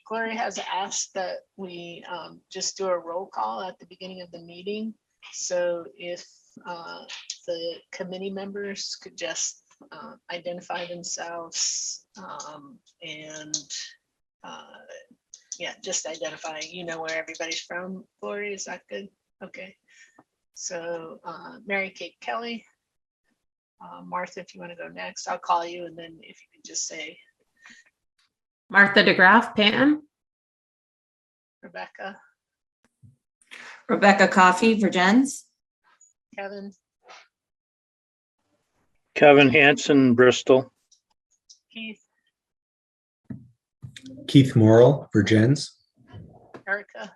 Gloria has asked that we just do a roll call at the beginning of the meeting. So if the committee members could just identify themselves and yeah, just identify, you know, where everybody's from. Gloria, is that good? Okay. So Mary Kate Kelly, Martha, if you want to go next, I'll call you, and then if you could just say Martha DeGraff, Panton. Rebecca, Rebecca Coffey, Virgins. Kevin, Kevin Hansen, Bristol. Keith, Keith Morrill, Virgins. Erica,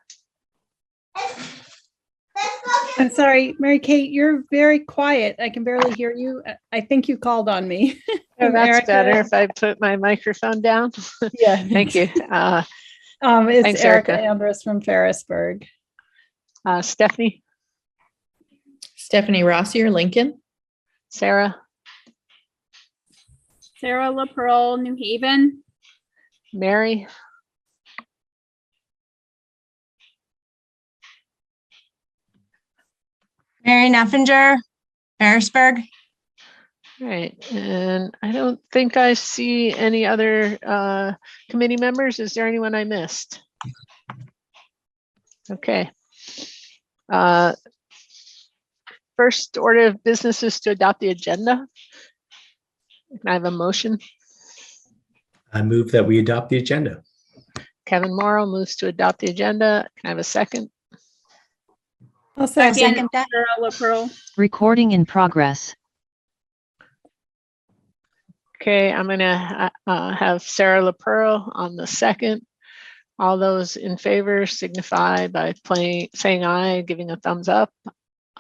I'm sorry, Mary Kate, you're very quiet. I can barely hear you. I think you called on me. oh, that's Erica. better if I put my microphone down. Yeah. Thank you. It's Thanks, Erica Erica. Ambrose from Ferrisburg. Stephanie, Stephanie Rossier, Lincoln. Sarah, Sarah LaPearl, New Haven. Mary, Mary Neffinger, Ferrisburg. all right, and I don't think I see any other committee members. Is there anyone I missed? Okay. First order of business is to adopt the agenda. Can I have a motion? I move that we adopt the agenda. Kevin Morrow moves to adopt the agenda. Can I have a second? I'll second. Second that. Sarah LaPearl. Recording in progress. Okay, I'm gonna have Sarah LaPearl on the second. All those in favor signify by saying aye, giving a thumbs up.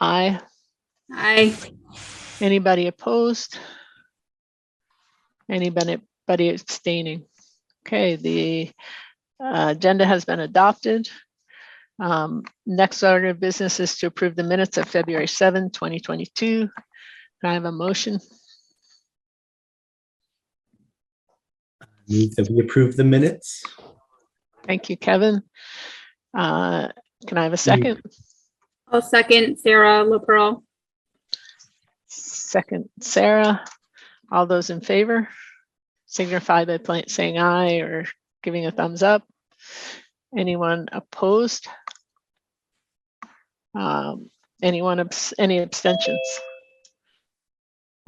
Aye. Aye. Anybody opposed? Anybody abstaining? Okay, the agenda has been adopted. Next order of business is to approve the minutes of February 7, 2022. Can I have a motion? I move that we approve the minutes. Thank you, Kevin. Can I have a second? I'll second Sarah LaPearl. Second, Sarah. All those in favor signify by saying aye or giving a thumbs up. Anyone opposed? Any abstentions?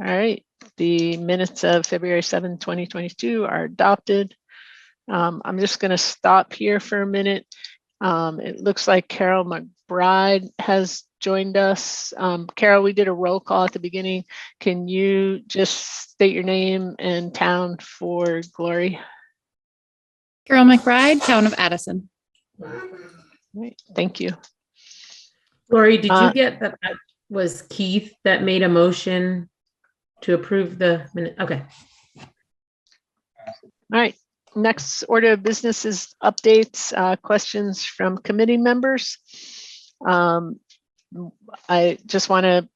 All right, the minutes of February 7, 2022 are adopted. I'm just going to stop here for a minute. It looks like Carol McBride has joined us. Carol, we did a roll call at the beginning. Can you just state your name and town for Glory? Carol McBride, town of Addison. Right, thank you. Lori, did you get that was Keith that made a motion to approve the minute? Okay. All right, next order of business is updates, questions from committee members. I just want to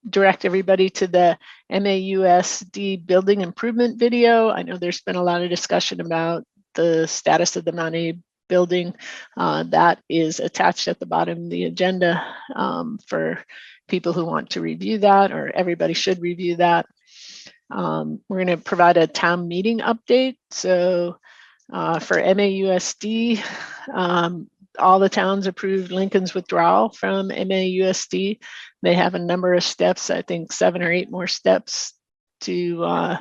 direct everybody to the MAUSD building improvement video. I know there's been a lot of discussion about the status of the Mount A building. That is attached at the bottom of the agenda for people who want to review that, or everybody should review that. We're going to provide a town meeting update. So for MAUSD, all the towns approved Lincoln's withdrawal from MAUSD. They have a number of steps, I think 7 or 8 more steps to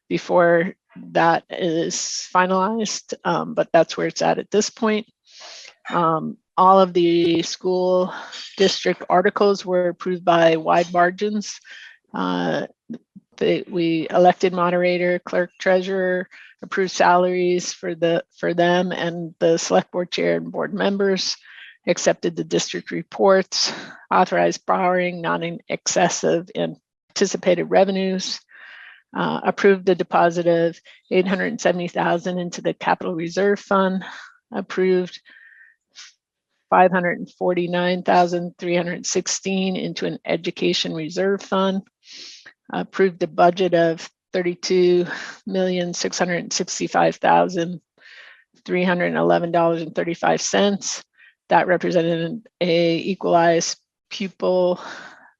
before that is finalized, but that's where it's at this point. All of the school district articles were approved by wide margins. We elected moderator, clerk, treasurer, approved salaries for them, and the select board chair and board members accepted the district reports, authorized borrowing not in excess of anticipated revenues, approved the deposit of $870,000 into the capital reserve fund, approved $549,316 into an education reserve fund, approved a budget of $32,665,000 $311.35. That represented a equalized pupil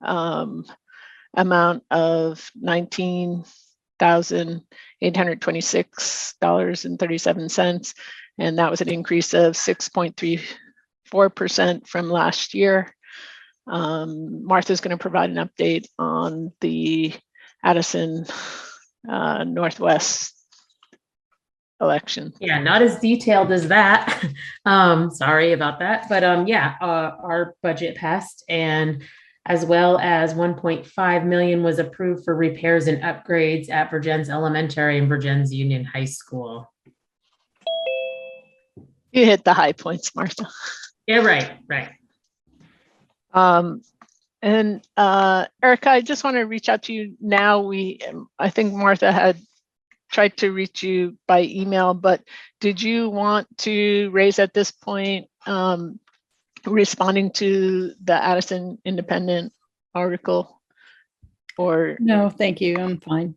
amount of $19,826.37. And that was an increase of 6.34% from last year. Martha's going to provide an update on the Addison Northwest election. Yeah, not as detailed as that. Sorry about that. But yeah, our budget passed, and as well as 1.5 million was approved for repairs and upgrades at Virgins Elementary and Virgins Union High School. You hit the high points, Martha. Yeah, right. And Erica, I just want to reach out to you now. I think Martha had tried to reach you by email, but did you want to raise at this point responding to the Addison Independent article? Or No, thank you. I'm fine.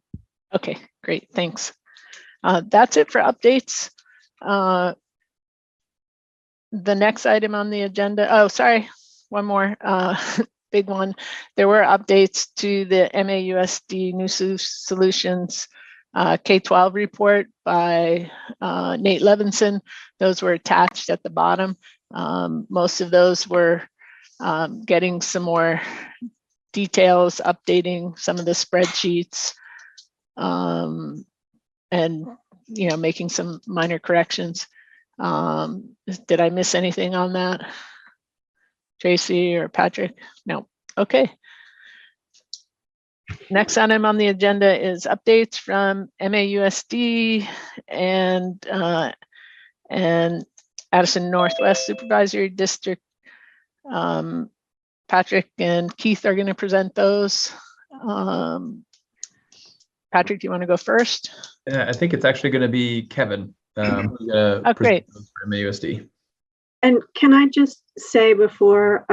okay, great, thanks. That's it for updates. The next item on the agenda, oh, sorry, one more big one. There were updates to the MAUSD New Solutions K-12 report by Nate Levinson. Those were attached at the bottom. Most of those were getting some more details, updating some of the spreadsheets, and making some minor corrections. Did I miss anything on that? Tracy or Patrick? No. Okay. Next item on the agenda is updates from MAUSD and Addison Northwest Supervisory District. Patrick and Keith are going to present those. Patrick, do you want to go first? Yeah, I think it's actually going to be Kevin. Who's gonna great. for MAUSD. And can I just say before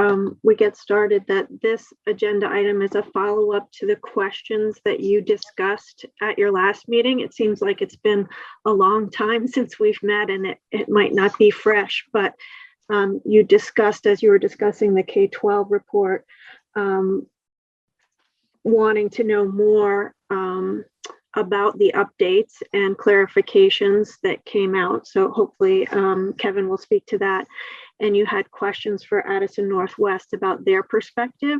we get started that this agenda item is a follow-up to the questions that you discussed at your last meeting. It seems like it's been a long time since we've met, and it might not be fresh, but you discussed, as you were discussing the K-12 report, wanting to know more about the updates and clarifications that came out. So hopefully Kevin will speak to that. And you had questions for Addison Northwest about their perspective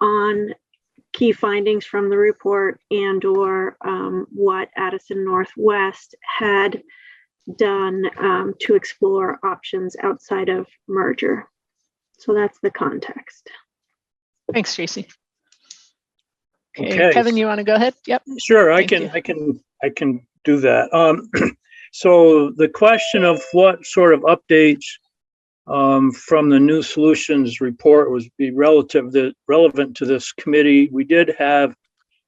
on key findings from the report and or what Addison Northwest had done to explore options outside of merger. So that's the context. Thanks, Tracy. Okay. Kevin, you want to go ahead? Yep. Sure, I Thank can do that. So the question of what sort of updates from the new solutions report was relevant to this committee. We did have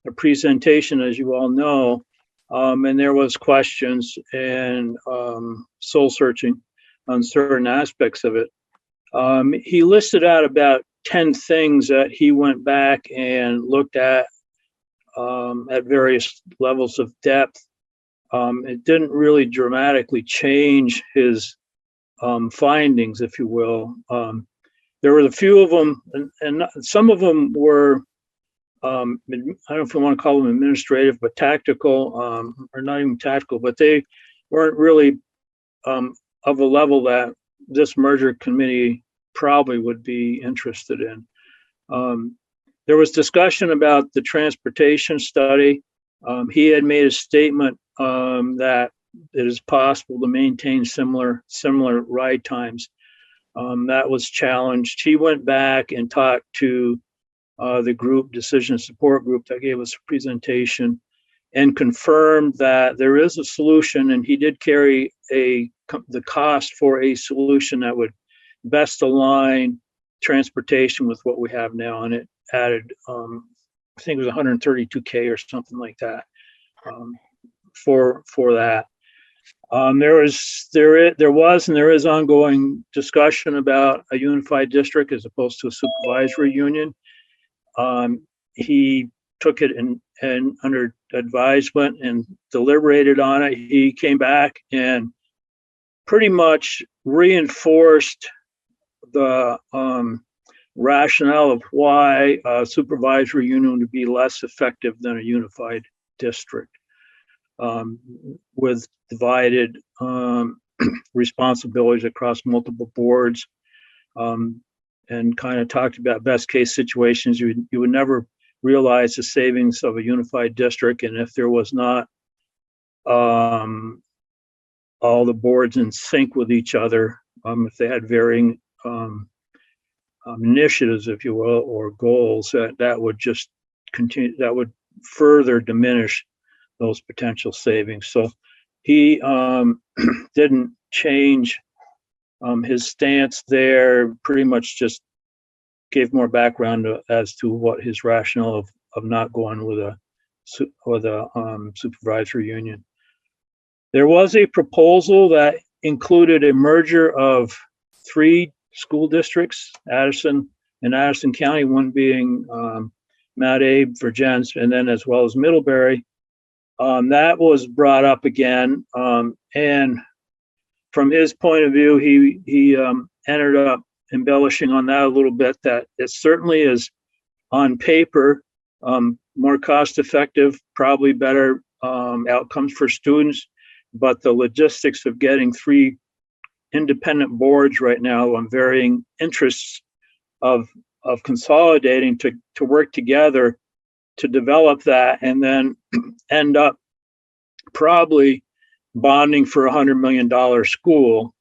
a presentation, as you all know, and there was questions and soul searching on certain aspects of it. He listed out about 10 things that he went back and looked at various levels of depth. It didn't really dramatically change his findings, if you will. There were a few of them, and some of them were, I don't know if you want to call them administrative, but tactical, or not even tactical, but they weren't really of a level that this merger committee probably would be interested in. There was discussion about the transportation study. He had made a statement that it is possible to maintain similar ride times. That was challenged. He went back and talked to the group, decision support group, that gave us a presentation and confirmed that there is a solution, and he did carry the cost for a solution that would best align transportation with what we have now, and it added, I think it was $132K or something like that for that. There was and there is ongoing discussion about a unified district as opposed to a supervisory union. He took it and under advisement and deliberated on it. He came back and pretty much reinforced the rationale of why a supervisory union would be less effective than a unified district, with divided responsibilities across multiple boards, and kind of talked about best case situations. You would never realize the savings of a unified district, and if there was not all the boards in sync with each other, if they had varying initiatives, if you will, or goals, that would just continue, that would further diminish those potential savings. So he didn't change his stance there, pretty much just gave more background as to what his rationale of not going with a supervisory union. There was a proposal that included a merger of 3 school districts, Addison and Addison County, one being Mount Abe, Virgins, and then as well as Middlebury. That was brought up again, and from his point of view, he ended up embellishing on that a little bit, that it certainly is on paper more cost effective, probably better outcomes for students, but the logistics of getting 3 independent boards right now on varying interests of consolidating to work together to develop that, and then end up probably bonding for $100 million school,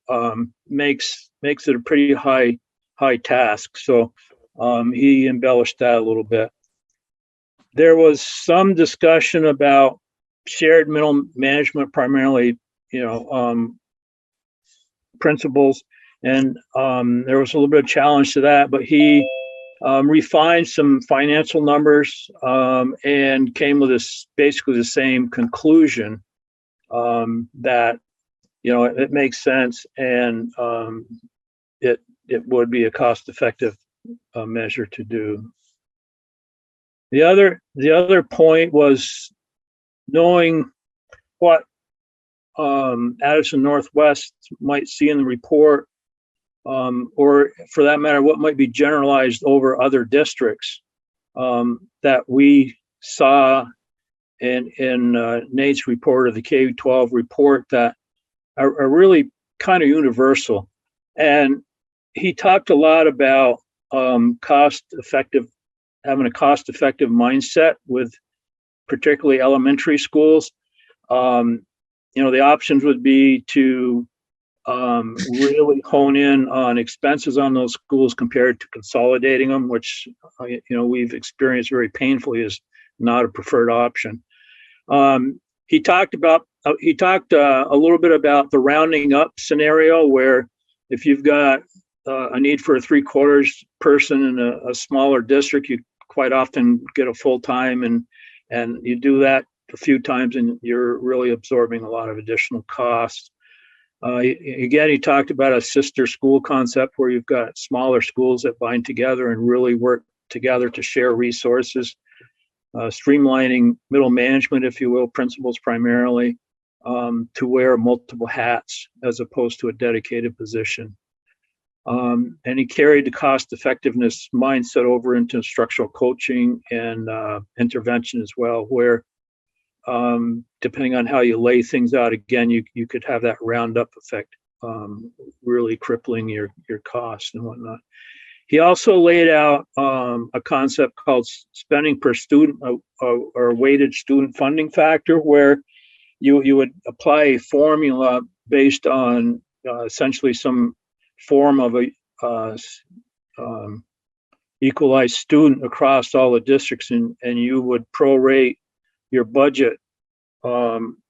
makes it a pretty high task. So he embellished that a little bit. There was some discussion about shared middle management, primarily, principals, and there was a little bit of challenge to that, but he refined some financial numbers and came with basically the same conclusion, that it makes sense, and it would be a cost-effective measure to do. The other point was knowing what Addison Northwest might see in the report, or for that matter, what might be generalized over other districts, that we saw in Nate's report, or the K-12 report, that are really kind of universal. And he talked a lot about having a cost-effective mindset with particularly elementary schools. The options would be to really hone in on expenses on those schools compared to consolidating them, which we've experienced very painfully is not a preferred option. He talked a little bit about the rounding up scenario, where if you've got a need for a 3/4 person in a smaller district, you quite often get a full-time, and you do that a few times and you're really absorbing a lot of additional costs. Again, he talked about a sister school concept, where you've got smaller schools that bind together and really work together to share resources, streamlining middle management, if you will, principals primarily, to wear multiple hats as opposed to a dedicated position. And he carried the cost effectiveness mindset over into instructional coaching and intervention as well, where depending on how you lay things out, again, you could have that roundup effect, really crippling your costs and whatnot. He also laid out a concept called spending per student, or weighted student funding factor, where you would apply a formula based on essentially some form of a equalized student across all the districts, and you would prorate your budget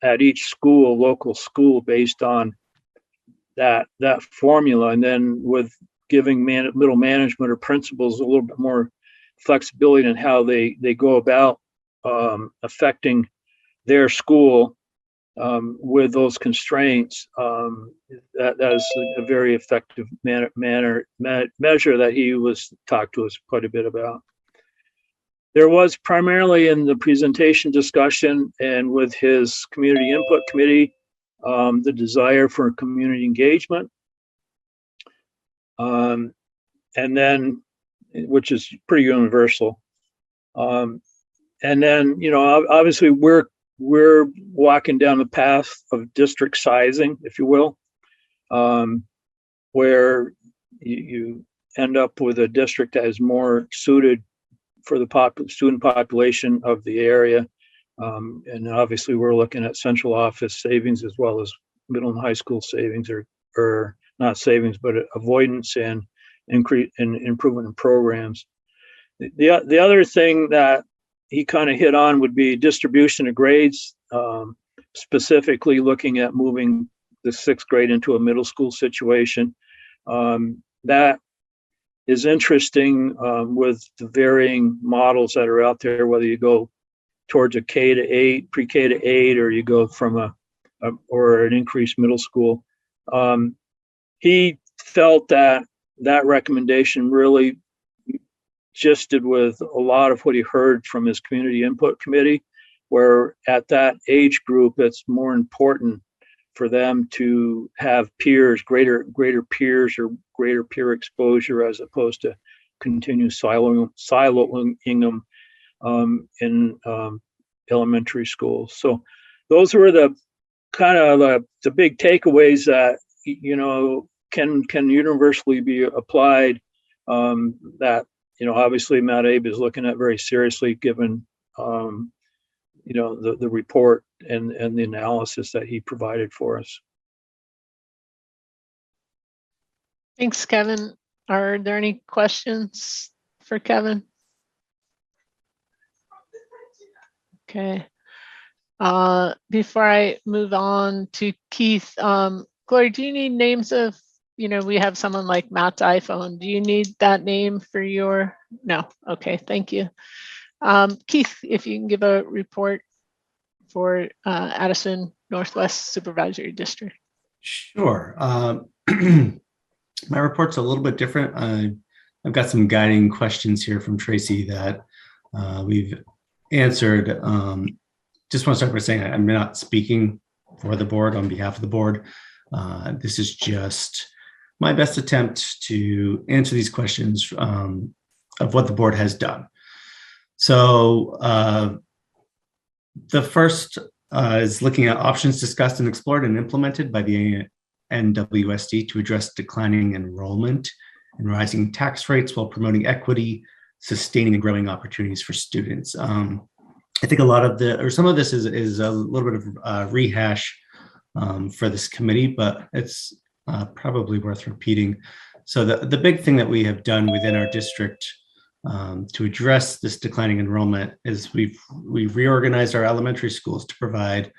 at each local school, based on that formula, and then with giving middle management or principals a little bit more flexibility in how they go about affecting their school with those constraints. That is a very effective measure that he was talked to us quite a bit about. There was primarily in the presentation discussion and with his community input committee, the desire for community engagement, and then, which is pretty universal. And then, you know, obviously we're walking down the path of district sizing, if you will, where you end up with a district that is more suited for the student population of the area. And obviously we're looking at central office savings as well as middle and high school savings, or not savings, but avoidance and increase in improvement in programs. The other thing that he kind of hit on would be distribution of grades, specifically looking at moving the 6th grade into a middle school situation. That is interesting with the varying models that are out there, whether you go towards a K-8, pre-K to 8, or you go from or an increased middle school. He felt that recommendation really gisted with a lot of what he heard from his community input committee, where at that age group, it's more important for them to have peers, greater peers or greater peer exposure, as opposed to continue siloing them in elementary schools. So those were the kind of the big takeaways that, you know, can universally be applied, that, you know, obviously Matt Abe is looking at very seriously, given you know, the report and the analysis that he provided for us. Thanks, Kevin. Are there any questions for Kevin? Okay. Before I move on to Keith, Gloria, do you need names of, you know, we have someone like Matt's iPhone. Do you need that name for your? No. Okay. Thank you. Keith, if you can give a report for Addison Northwest Supervisory District. Sure. My report's a little bit different. I've got some guiding questions here from Tracy that we've answered. Just want to start by saying I'm not speaking for the board on behalf of the board. This is just my best attempt to answer these questions of what the board has done. So the first is looking at options discussed and explored and implemented by the ANWSD to address declining enrollment and rising tax rates while promoting equity, sustaining and growing opportunities for students. I think a lot of some of this is a little bit of rehash for this committee, but it's probably worth repeating. So the big thing that we have done within our district to address this declining enrollment is we've reorganized our elementary schools to provide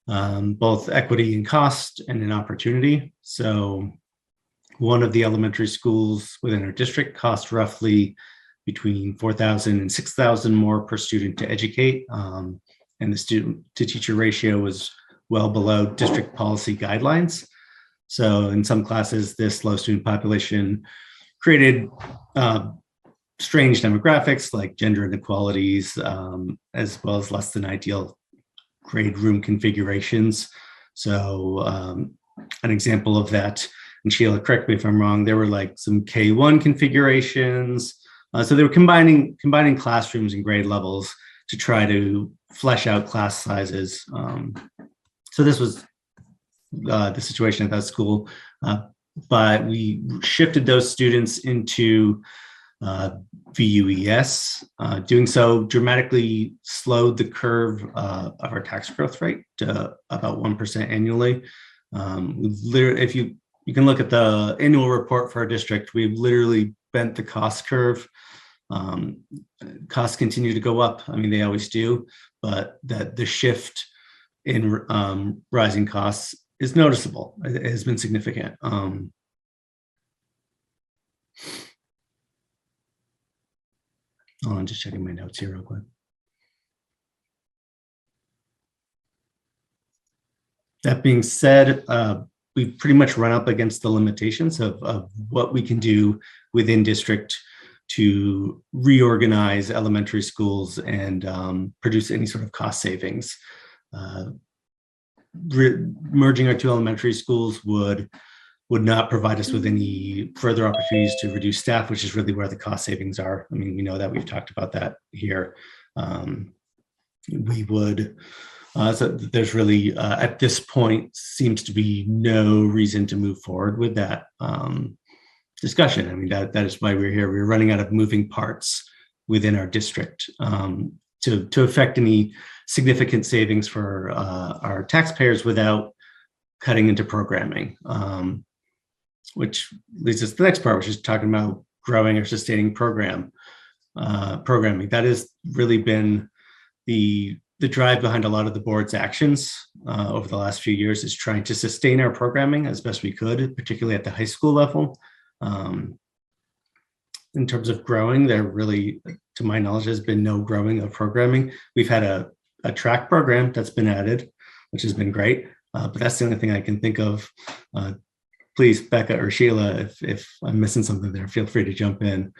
both equity in cost and in opportunity. So one of the elementary schools within our district costs roughly between $4,000 and $6,000 more per student to educate. And the student to teacher ratio was well below district policy guidelines. So in some classes, this low student population created strange demographics like gender inequalities, as well as less than ideal grade room configurations. So an example of that, and Sheila, correct me if I'm wrong, there were like some K1 configurations. So they were combining classrooms and grade levels to try to flesh out class sizes. So this was the situation at that school, but we shifted those students into VUES. Doing so dramatically slowed the curve of our tax growth rate to about 1% annually. If you can look at the annual report for our district, we've literally bent the cost curve. Costs continue to go up. I mean, they always do, but the shift in rising costs is noticeable. It has been significant. I'm just checking my notes here real quick. That being said, we've pretty much run up against the limitations of what we can do within district to reorganize elementary schools and produce any sort of cost savings. merging our two elementary schools would not provide us with any further opportunities to reduce staff, which is really where the cost savings are. I mean, we know that, we've talked about that here. We would, so there's really, at this point, seems to be no reason to move forward with that discussion. I mean, that is why we're here. We're running out of moving parts within our district to affect any significant savings for our taxpayers without cutting into programming. Which leads us to the next part, which is talking about growing or sustaining programming. That has really been the drive behind a lot of the board's actions over the last few years, is trying to sustain our programming as best we could, particularly at the high school level. In terms of growing, there really, to my knowledge, has been no growing of programming. We've had a track program that's been added, which has been great, but that's the only thing I can think of. Please, Becca or Sheila, if I'm missing something there, feel free to jump in.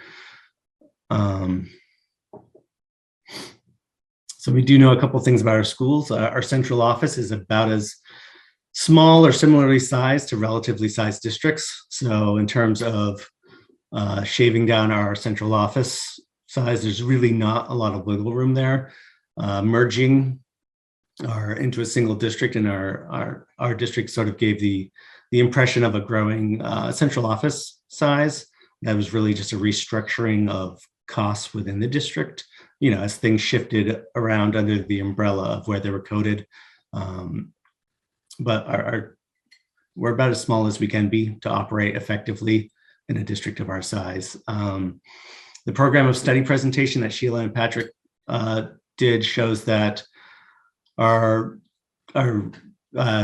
So we do know a couple things about our schools. Our central office is about as small or similarly sized to relatively sized districts. So in terms of shaving down our central office size, there's really not a lot of wiggle room there. Merging into a single district, and our district sort of gave the impression of a growing central office size. That was really just a restructuring of costs within the district, you know, as things shifted around under the umbrella of where they were coded. But we're about as small as we can be to operate effectively in a district of our size. The program of study presentation that Sheila and Patrick did shows that our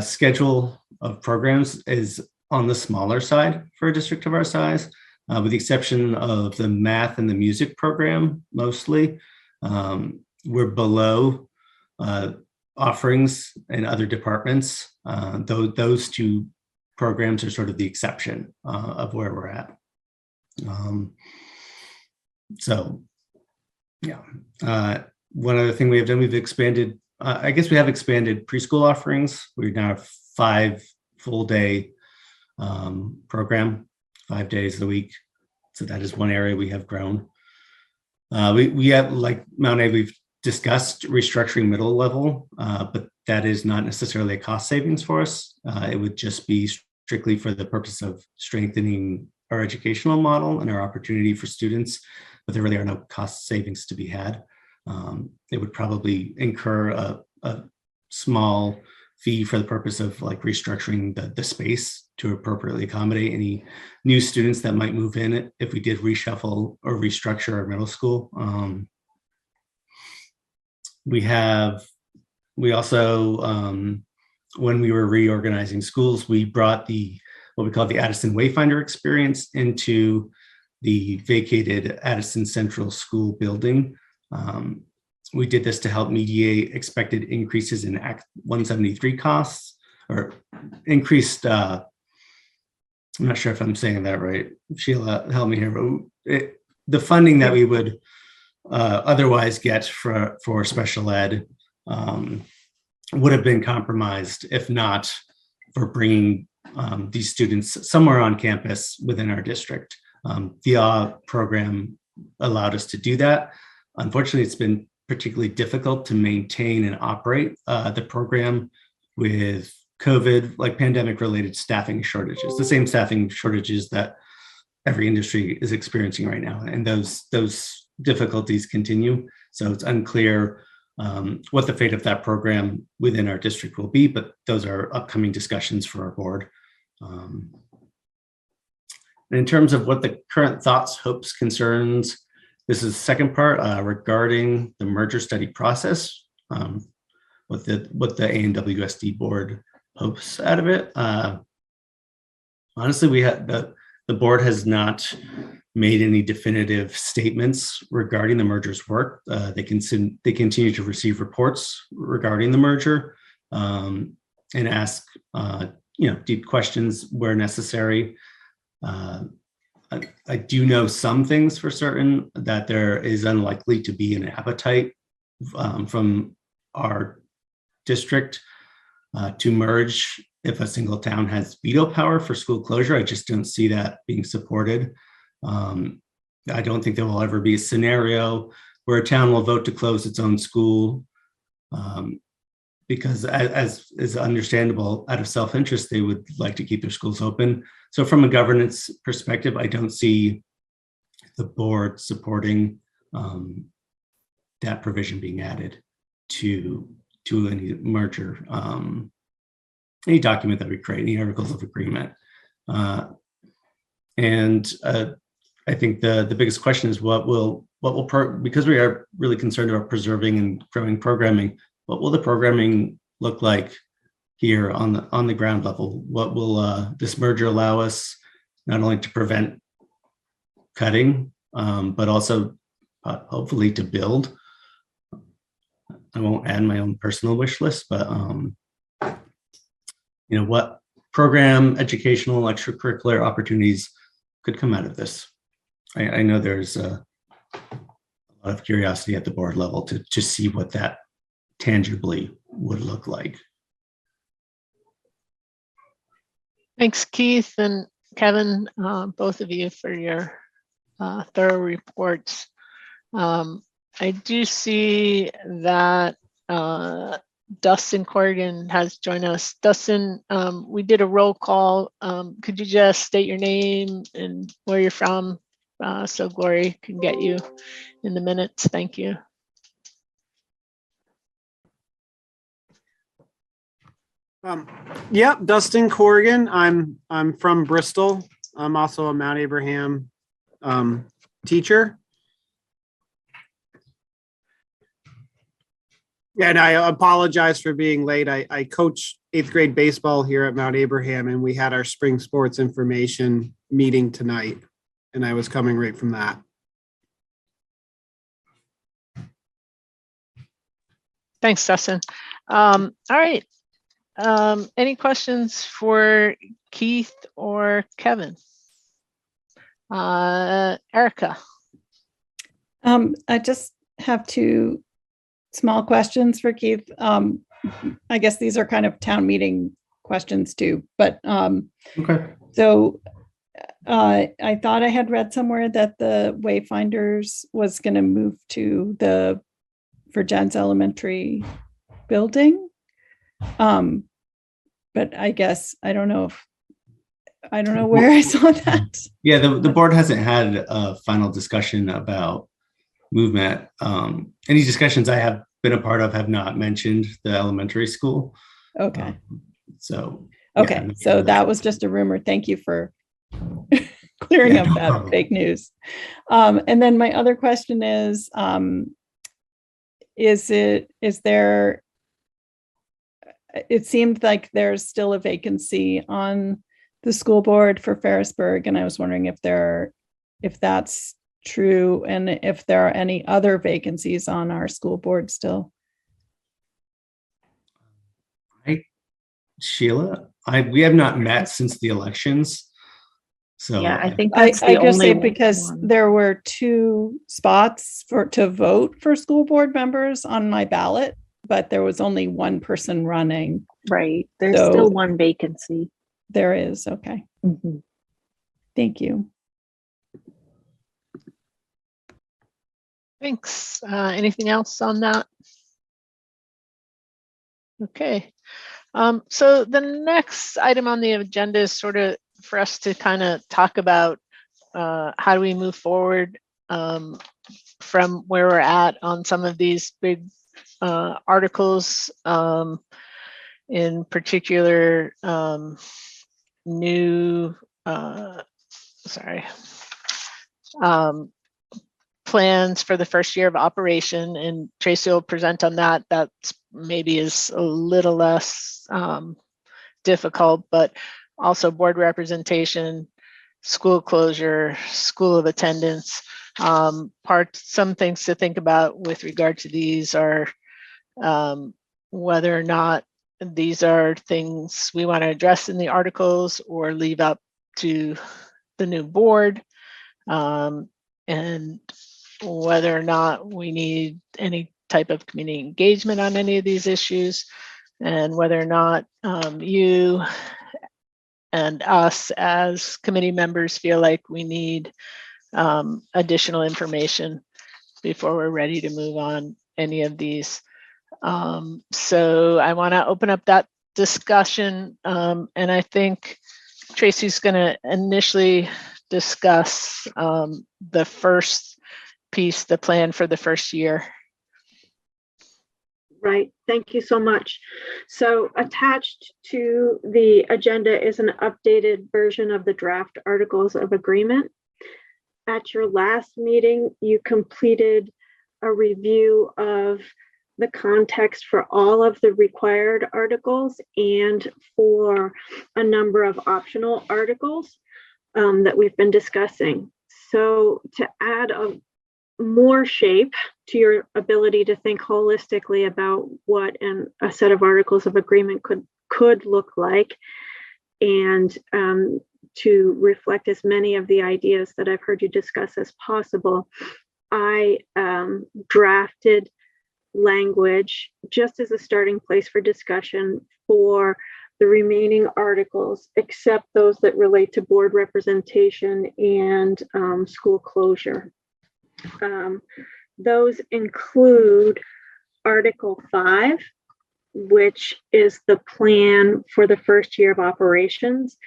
schedule of programs is on the smaller side for a district of our size, with the exception of the math and the music program. Mostly, we're below offerings in other departments. Those two programs are sort of the exception of where we're at. So, yeah. One other thing we have done, we've expanded. I guess we have expanded preschool offerings. We now have 5 full-day program, 5 days a week. So that is one area we have grown. We have, like Mount A, we've discussed restructuring middle level, but that is not necessarily a cost savings for us. It would just be strictly for the purpose of strengthening our educational model and our opportunity for students, but there really are no cost savings to be had. It would probably incur a small fee for the purpose of like restructuring the space to appropriately accommodate any new students that might move in if we did reshuffle or restructure our middle school. We also, when we were reorganizing schools, we brought what we call the Addison Wayfinder experience into the vacated Addison Central School building. We did this to help mediate expected increases in Act 173 costs, or increased, I'm not sure if I'm saying that right. Sheila, help me here. But the funding that we would otherwise get for special ed would have been compromised if not for bringing these students somewhere on campus within our district. The program allowed us to do that. Unfortunately, it's been particularly difficult to maintain and operate the program with COVID, like pandemic-related staffing shortages, the same staffing shortages that every industry is experiencing right now, and those difficulties continue. So it's unclear what the fate of that program within our district will be, but those are upcoming discussions for our board. And in terms of what the current thoughts, hopes, concerns, this is the second part regarding the merger study process, what the ANWSD board hopes out of it. Honestly, the board has not made any definitive statements regarding the merger's work. They continue to receive reports regarding the merger and ask deep questions where necessary. I do know some things for certain, that there is unlikely to be an appetite from our district to merge if a single town has veto power for school closure. I just don't see that being supported. I don't think there will ever be a scenario where a town will vote to close its own school, because as is understandable, out of self-interest, they would like to keep their schools open. So from a governance perspective, I don't see the board supporting that provision being added to any merger, any document that we create, any articles of agreement. I think the biggest question is because we are really concerned about preserving and growing programming, what will the programming look like here on the ground level? What will this merger allow us not only to prevent cutting, but also hopefully to build? I won't add my own personal wish list, but what program, educational, extracurricular opportunities could come out of this? I know there's a lot of curiosity at the board level to see what that tangibly would look like. Thanks, Keith and Kevin, both of you, for your thorough reports. I do see that Dustin Corrigan has joined us. Dustin, we did a roll call. Could you just state your name and where you're from, so Glory can get you in the minutes? Thank you. Yeah, Dustin Corrigan. I'm from Bristol. I'm also a Mount Abraham teacher. And I apologize for being late. I coach 8th grade baseball here at Mount Abraham, and we had our spring sports information meeting tonight, and I was coming right from that. Thanks, Dustin. All right. Any questions for Keith or Kevin? Erica. I just have two small questions for Keith. I guess these are kind of town meeting questions too, but Okay. so I thought I had read somewhere that the Wayfinders was going to move to the Virgins Elementary building. But I guess I don't know where I saw that. Yeah, the board hasn't had a final discussion about movement. Any discussions I have been a part of have not mentioned the elementary school. Okay. So okay, so that was just a rumor. Thank you for clearing up that problem. fake news. And then my other question is there, it seemed like there's still a vacancy on the school board for Ferrisburg, and I was wondering if that's true, and if there are any other vacancies on our school board still. Sheila, we have not met since the elections. So Yeah, I think I that's the just say only because one. there were 2 spots to vote for school board members on my ballot, but there was only 1 person running. Right. There's So- still one vacancy. There is, okay. Mhm. Thank you. Thanks. Anything else on that? Okay. So the next item on the agenda is sort of for us to kind of talk about how do we move forward from where we're at on some of these big articles, in particular new plans for the first year of operation, and Tracy will present on that. That's maybe is a little less difficult, but also board representation, school closure, school of attendance. Some things to think about with regard to these are whether or not these are things we want to address in the articles or leave up to the new board, and whether or not we need any type of community engagement on any of these issues. and whether or not you and us as committee members feel like we need additional information before we're ready to move on any of these. So I want to open up that discussion, and I think Tracy's going to initially discuss the first piece, the plan for the first year. Right. Thank you so much. So attached to the agenda is an updated version of the draft articles of agreement. At your last meeting, you completed a review of the context for all of the required articles and for a number of optional articles that we've been discussing. So to add more shape to your ability to think holistically about what a set of articles of agreement could look like, and to reflect as many of the ideas that I've heard you discuss as possible, I drafted language just as a starting place for discussion for the remaining articles, except those that relate to board representation and school closure. Those include Article 5, which is the plan for the first year of operations.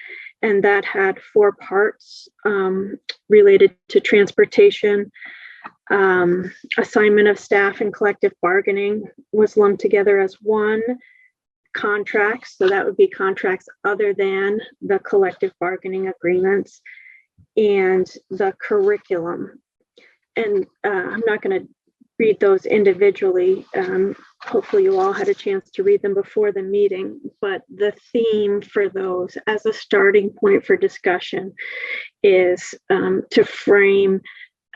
And that had 4 parts related to transportation. Assignment of staff and collective bargaining was lumped together as one. Contracts, so that would be contracts other than the collective bargaining agreements, and the curriculum. And I'm not going to read those individually. Hopefully you all had a chance to read them before the meeting, but the theme for those as a starting point for discussion is to frame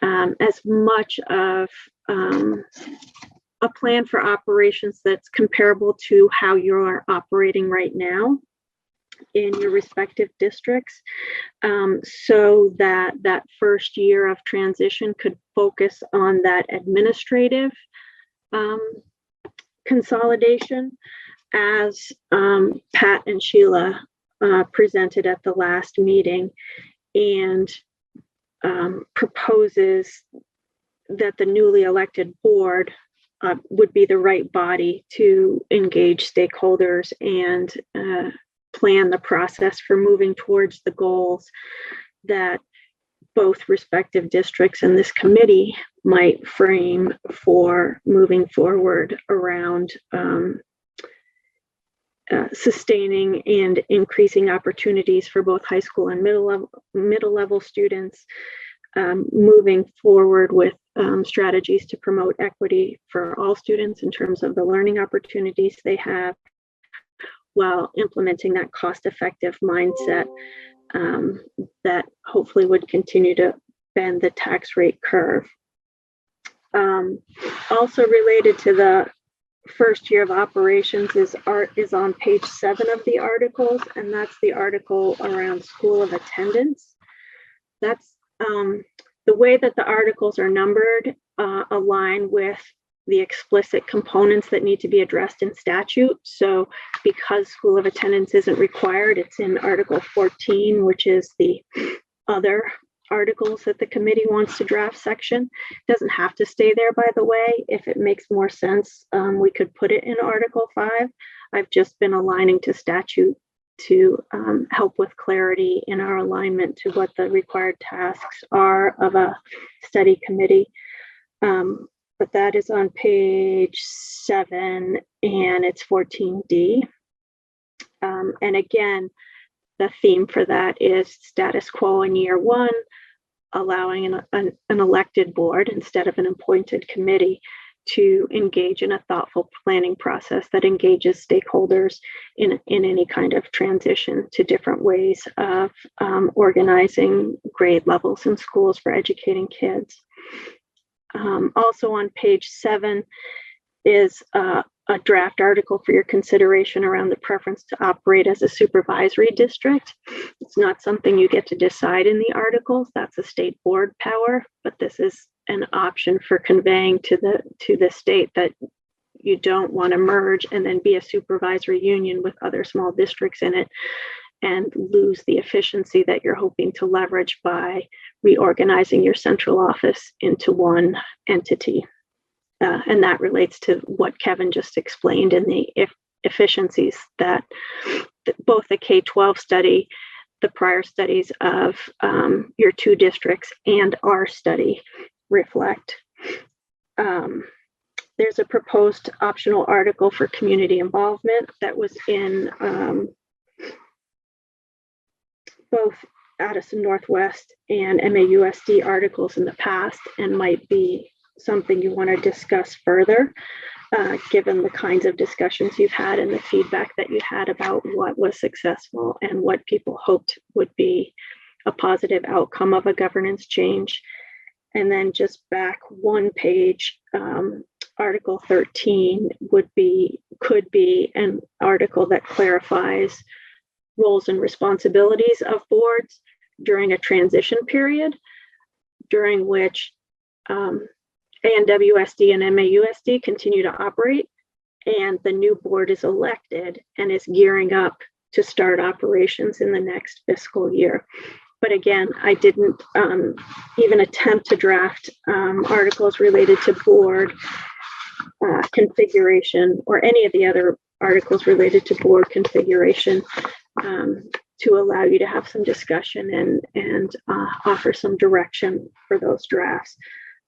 as much of a plan for operations that's comparable to how you're operating right now in your respective districts, so that that first year of transition could focus on that administrative consolidation, as Pat and Sheila presented at the last meeting, and proposes that the newly elected board would be the right body to engage stakeholders and plan the process for moving towards the goals that both respective districts and this committee might frame for moving forward around sustaining and increasing opportunities for both high school and middle level students, moving forward with strategies to promote equity for all students in terms of the learning opportunities they have, while implementing that cost-effective mindset that hopefully would continue to bend the tax rate curve. Also related to the first year of operations is on page 7 of the articles, and that's the article around school of attendance. That's the way that the articles are numbered align with the explicit components that need to be addressed in statute. So because school of attendance isn't required, it's in Article 14, which is the other articles that the committee wants to draft section. It doesn't have to stay there, by the way. If it makes more sense, we could put it in Article 5. I've just been aligning to statute to help with clarity in our alignment to what the required tasks are of a study committee. But that is on page 7, and it's 14D. And again, the theme for that is status quo in year 1, allowing an elected board instead of an appointed committee to engage in a thoughtful planning process that engages stakeholders in any kind of transition to different ways of organizing grade levels in schools for educating kids. Also on page 7 is a draft article for your consideration around the preference to operate as a supervisory district. It's not something you get to decide in the articles. That's a state board power, but this is an option for conveying to the state that you don't want to merge and then be a supervisory union with other small districts in it and lose the efficiency that you're hoping to leverage by reorganizing your central office into one entity. And that relates to what Kevin just explained in the efficiencies that both the K-12 study, the prior studies of your two districts, and our study reflect. There's a proposed optional article for community involvement that was in both Addison Northwest and MAUSD articles in the past, and might be something you want to discuss further, given the kinds of discussions you've had and the feedback that you had about what was successful and what people hoped would be a positive outcome of a governance change. And then just back one page, Article 13 could be an article that clarifies roles and responsibilities of boards during a transition period, during which ANWSD and MAUSD continue to operate, and the new board is elected and is gearing up to start operations in the next fiscal year. But again, I didn't even attempt to draft articles related to board configuration or any of the other articles related to board configuration to allow you to have some discussion and offer some direction for those drafts.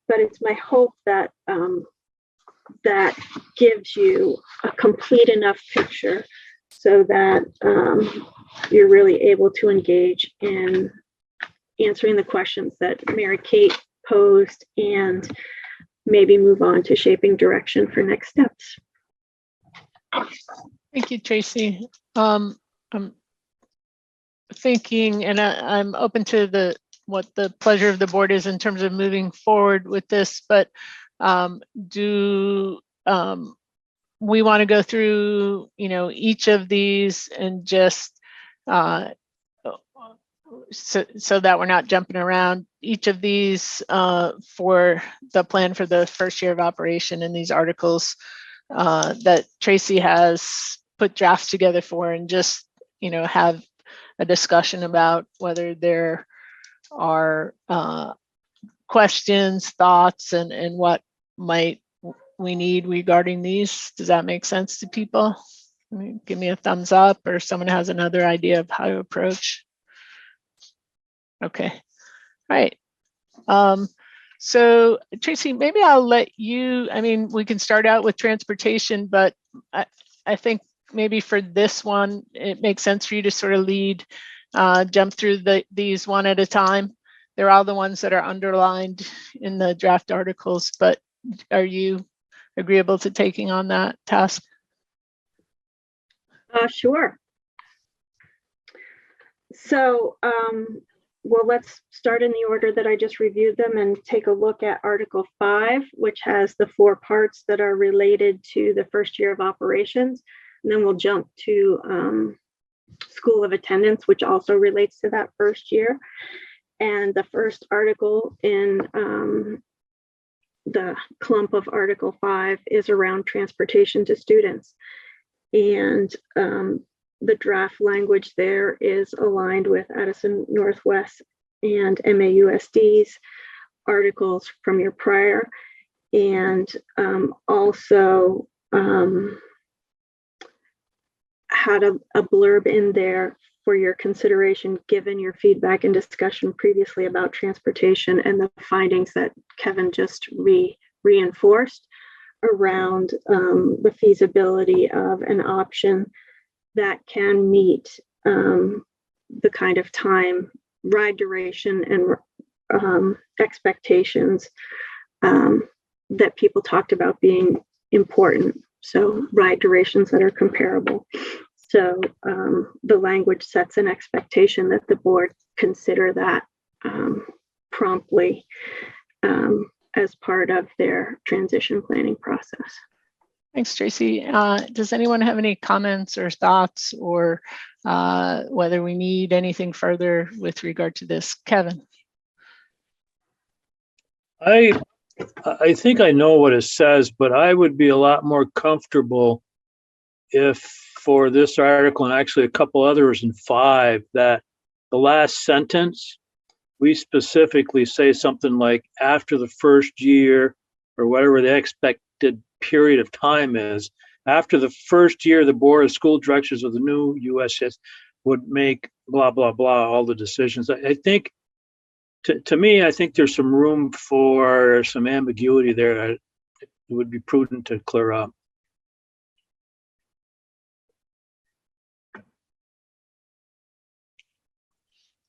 But it's my hope that that gives you a complete enough picture so that you're really able to engage in answering the questions that Mary Kate posed and maybe move on to shaping direction for next steps. Thank you, Tracy. I'm thinking, and I'm open to what the pleasure of the board is in terms of moving forward with this, but do we want to go through, each of these and just so that we're not jumping around each of these for the plan for the first year of operation in these articles that Tracy has put drafts together for, and just, have a discussion about whether there are questions, thoughts, and what might we need regarding these. Does that make sense to people? Give me a thumbs up, or someone has another idea of how to approach. Okay, all right. So Tracy, maybe I'll let you, we can start out with transportation, but I think maybe for this one, it makes sense for you to sort of lead, jump through these one at a time. They're all the ones that are underlined in the draft articles, but are you agreeable to taking on that task? Sure. So, well, let's start in the order that I just reviewed them and take a look at Article 5, which has the 4 parts that are related to the first year of operations. And then we'll jump to School of Attendance, which also relates to that first year. And the first article in the clump of Article 5 is around transportation to students. And the draft language there is aligned with Addison Northwest and MAUSD's articles from your prior, and also had a blurb in there for your consideration, given your feedback and discussion previously about transportation and the findings that Kevin just reinforced around the feasibility of an option that can meet the kind of time, ride duration, and expectations that people talked about being important. So ride durations that are comparable. So the language sets an expectation that the board consider that promptly as part of their transition planning process. Thanks, Tracy. Does anyone have any comments or thoughts, or whether we need anything further with regard to this? Kevin. I I think I know what it says, but I would be a lot more comfortable if for this article and actually a couple others in 5, that the last sentence, we specifically say something like after the first year or whatever the expected period of time is, after the first year, the board of school directors of the new USS would make blah, blah, blah, all the decisions. I think, to me, I think there's some room for some ambiguity there. It would be prudent to clear up.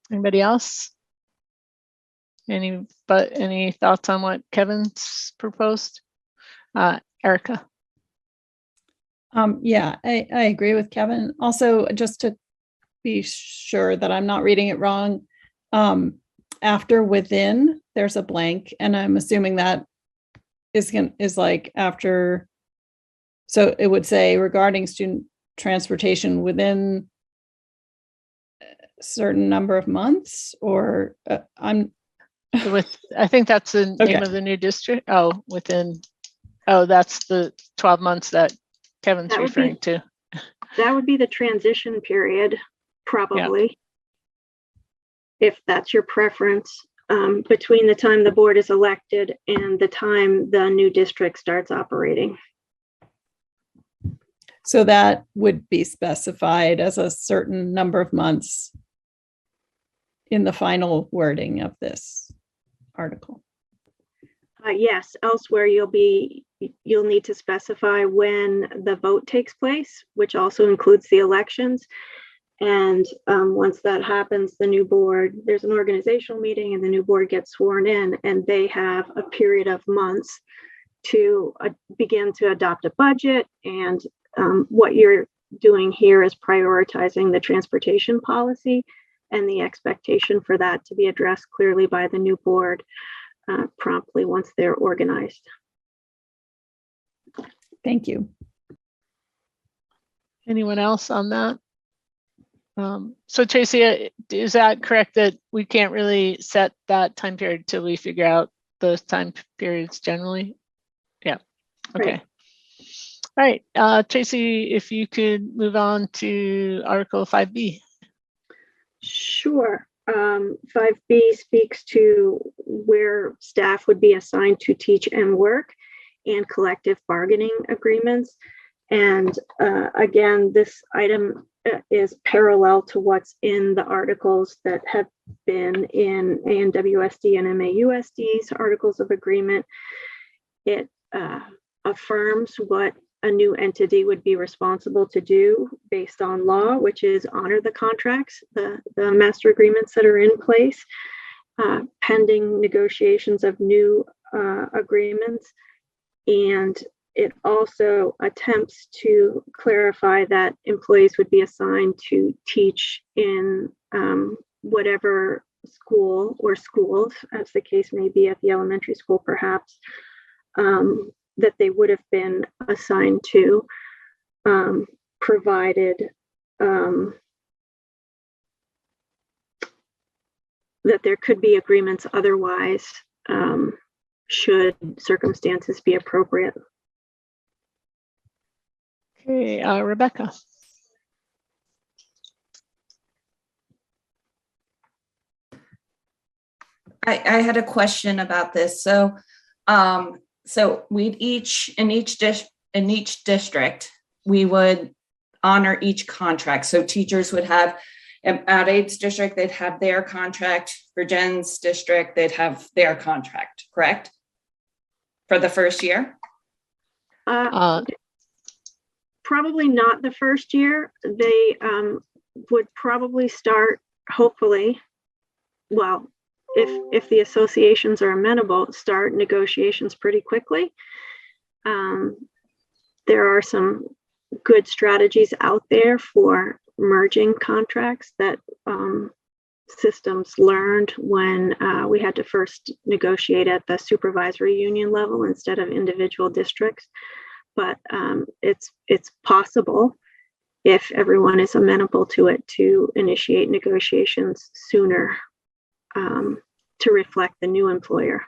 Anybody else? Any thoughts on what Kevin's proposed? Erica. Yeah, I agree with Kevin. Also, just to be sure that I'm not reading it wrong, after within, there's a blank, and I'm assuming that is like after, so it would say regarding student transportation within a certain number of months, or I think that's the name of the new district. Oh, that's the 12 months that Kevin's referring to. That would be the transition period, probably. Yeah. If that's your preference, between the time the board is elected and the time the new district starts operating. So that would be specified as a certain number of months in the final wording of this article. Yes, elsewhere you'll need to specify when the vote takes place, which also includes the elections. And once that happens, the new board, there's an organizational meeting and the new board gets sworn in, and they have a period of months to begin to adopt a budget. And what you're doing here is prioritizing the transportation policy and the expectation for that to be addressed clearly by the new board promptly once they're organized. Thank you. Anyone else on that? So Tracy, is that correct that we can't really set that time period till we figure out those time periods generally? Yeah. Okay. Right. All right. Tracy, if you could move on to Article 5B. Sure. 5B speaks to where staff would be assigned to teach and work and collective bargaining agreements. And again, this item is parallel to what's in the articles that have been in ANWSD and MAUSD's articles of agreement. It affirms what a new entity would be responsible to do based on law, which is honor the contracts, the master agreements that are in place, pending negotiations of new agreements. And it also attempts to clarify that employees would be assigned to teach in whatever school or schools, as the case may be at the elementary school perhaps, that they would have been assigned to, provided that there could be agreements otherwise, should circumstances be appropriate. Okay, Rebecca. I had a question about this. So we'd in each district, we would honor each contract. So teachers would have, at Abe's district, they'd have their contract. For Jen's district, they'd have their contract, correct? For the first year? Probably not the first year. They would probably start, hopefully, well, if the associations are amenable, start negotiations pretty quickly. There are some good strategies out there for merging contracts that systems learned when we had to first negotiate at the supervisory union level instead of individual districts. But it's possible, if everyone is amenable to it, to initiate negotiations sooner to reflect the new employer.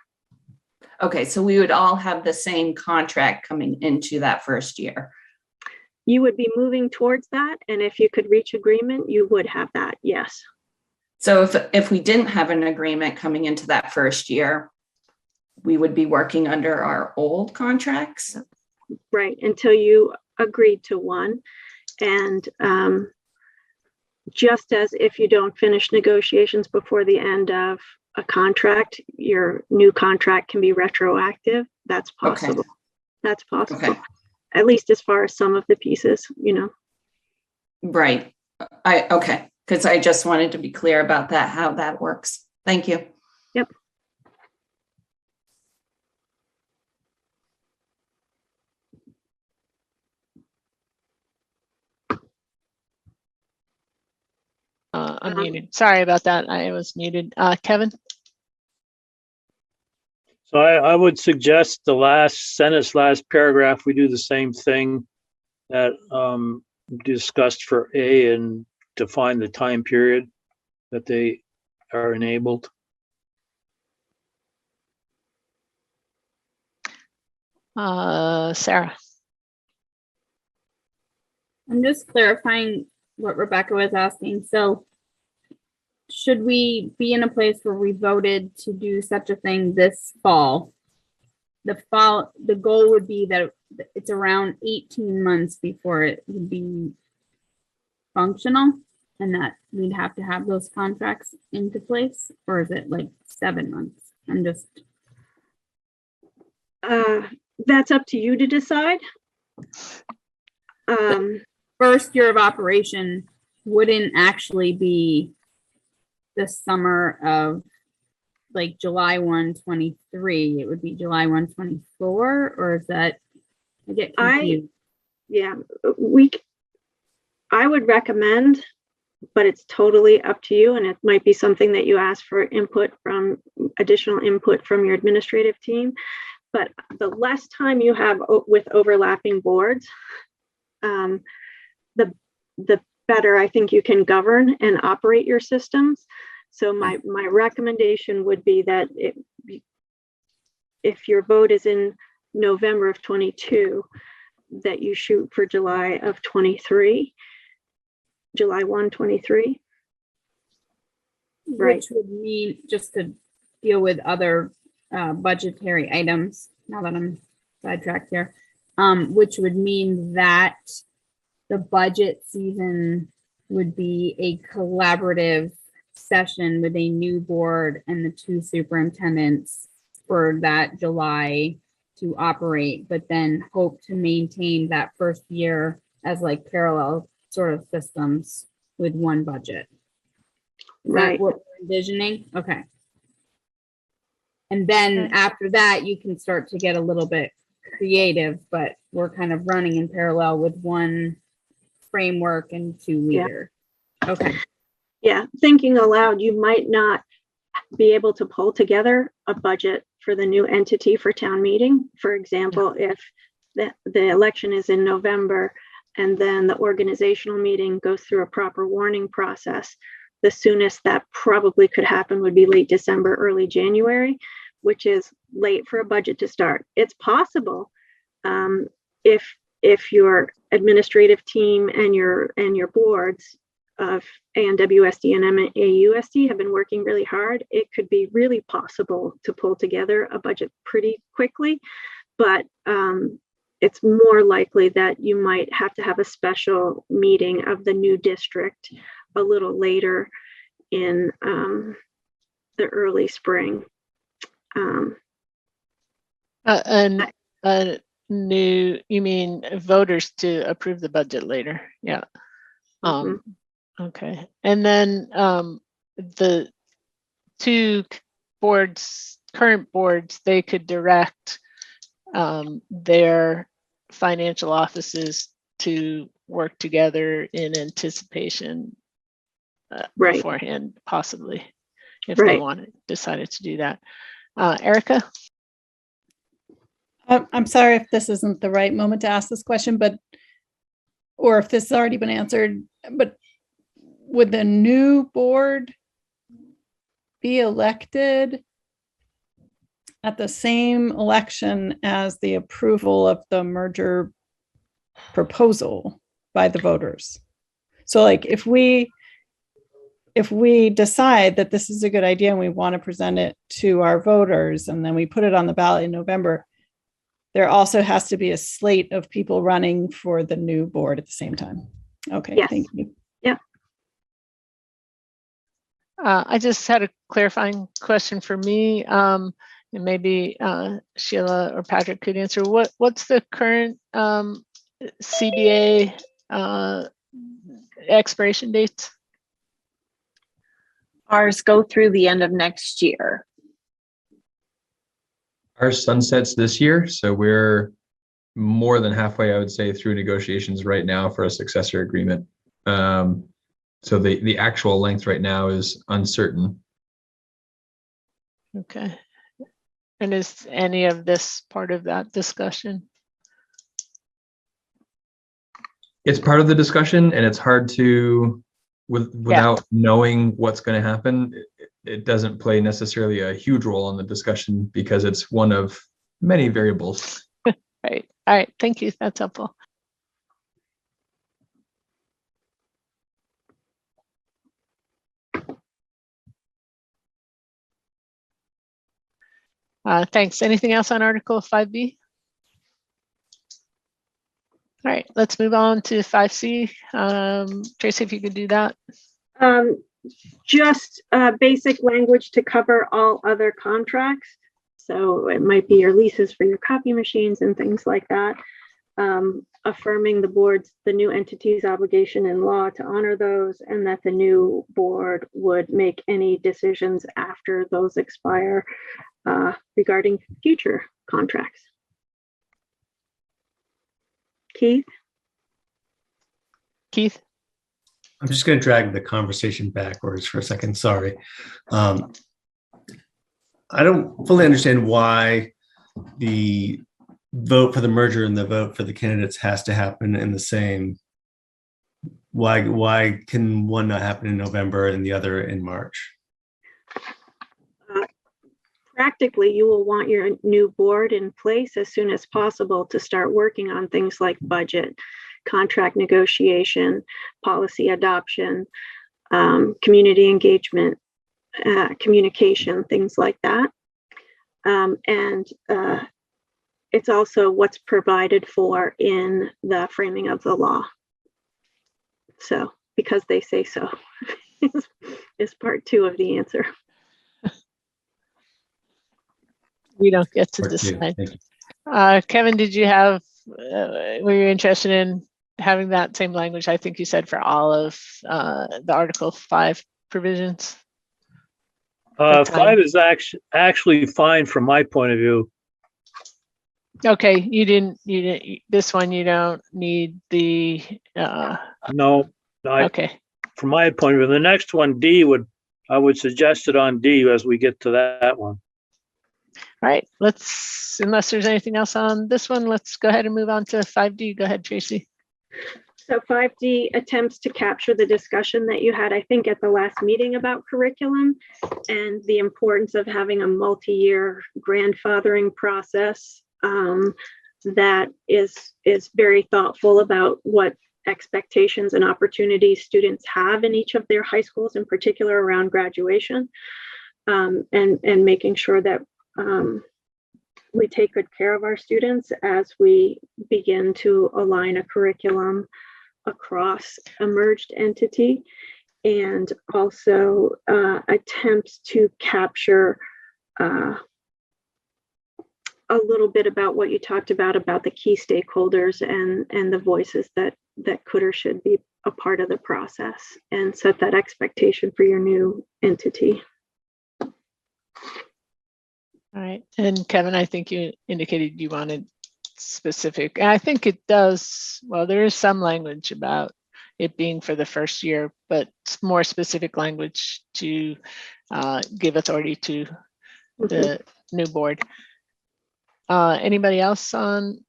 Okay, so we would all have the same contract coming into that first year. You would be moving towards that, and if you could reach agreement, you would have that, yes. So if we didn't have an agreement coming into that first year, we would be working under our old contracts? Right, until you agreed to one. And just as if you don't finish negotiations before the end of a contract, your new contract can be retroactive. That's possible. Okay. That's possible. Okay. At least as far as some of the pieces, you know. Right. Okay. Because I just wanted to be clear about that, how that works. Thank you. Yep. I'm muted. Sorry about that. I was muted. Kevin? So I would suggest the last sentence, last paragraph, we do the same thing that discussed for A and define the time period that they are enabled. Sarah? I'm just clarifying what Rebecca was asking. So should we be in a place where we voted to do such a thing this fall? The goal would be that it's around 18 months before it would be functional, and that we'd have to have those contracts into place, or is it like 7 months? I'm just that's up to you to decide. First year of operation wouldn't actually be the summer of like July 1, 23. It would be July 1, 24, or is that, I get confused. I would recommend, but it's totally up to you, and it might be something that you ask for additional input from your administrative team. But the less time you have with overlapping boards, the better I think you can govern and operate your systems. So my recommendation would be that if your vote is in November of 22, that you shoot for July of 23, July 1, 23. Right. Which would mean, just to deal with other budgetary items, now that I'm sidetracked here, which would mean that the budget season would be a collaborative session with a new board and the two superintendents for that July to operate, but then hope to maintain that first year as like parallel sort of systems with one budget. Is that what we're envisioning? Okay. And then after that, you can start to get a little bit creative, but we're kind of running in parallel with one framework and two leaders. Yeah. Okay. Yeah, thinking aloud, you might not be able to pull together a budget for the new entity for town meeting. For example, if the election is in November and then the organizational meeting goes through a proper warning process, the soonest that probably could happen would be late December, early January, which is late for a budget to start. It's possible if your administrative team and your boards of ANWSD and MAUSD have been working really hard, it could be really possible to pull together a budget pretty quickly, but it's more likely that you might have to have a special meeting of the new district a little later in the early spring. You mean voters to approve the budget later? Yeah. Okay. And then the two current boards, they could direct their financial offices to work together in anticipation beforehand, possibly, if they decided to do that. Erica? I'm sorry if this isn't the right moment to ask this question, or if this has already been answered, but would the new board be elected at the same election as the approval of the merger proposal by the voters. So like if we decide that this is a good idea and we want to present it to our voters and then we put it on the ballot in November, there also has to be a slate of people running for the new board at the same time. Okay, Yes. thank you. Yeah. I just had a clarifying question for me, and maybe Sheila or Patrick could answer. What's the current CBA expiration dates? Ours go through the end of next year. Our sunsets this year, so we're more than halfway, I would say, through negotiations right now for a successor agreement. So the actual length right now is uncertain. Okay. And is any of this part of that discussion? It's part of the discussion, and it's hard to, without knowing what's going to happen, it doesn't play necessarily a huge role in the discussion because it's one of many variables. Right. All right. Thank you. That's helpful. Thanks. Anything else on Article 5B? All right, let's move on to 5C. Tracy, if you could do that. Just basic language to cover all other contracts. So it might be your leases for your copy machines and things like that. Affirming the new entity's obligation in law to honor those, and that the new board would make any decisions after those expire regarding future contracts. Keith? I'm just going to drag the conversation backwards for a second. Sorry. I don't fully understand why the vote for the merger and the vote for the candidates has to happen in the same. Why can one not happen in November and the other in March? Practically, you will want your new board in place as soon as possible to start working on things like budget, contract negotiation, policy adoption, community engagement, communication, things like that. And it's also what's provided for in the framing of the law. So, because they say so, is part 2 of the answer. We don't get to decide. Kevin, did you have, were you interested in having that same language? I think you said for all of the Article 5 provisions. 5 is actually fine from my point of view. Okay, you didn't, this one, you don't need the, no, okay. From my point of view, the next one, D, I would suggest it on D as we get to that one. All right, unless there's anything else on this one, let's go ahead and move on to 5D. Go ahead, Tracy. So 5D attempts to capture the discussion that you had, I think, at the last meeting about curriculum and the importance of having a multi-year grandfathering process that is very thoughtful about what expectations and opportunities students have in each of their high schools, in particular around graduation, and making sure that we take good care of our students as we begin to align a curriculum across a merged entity, and also attempts to capture a little bit about what you talked about the key stakeholders and the voices that could or should be a part of the process, and set that expectation for your new entity. All right, and Kevin, I think you indicated you wanted specific. And I think it does, well, there is some language about it being for the first year, but more specific language to give authority to the new board. Anybody else on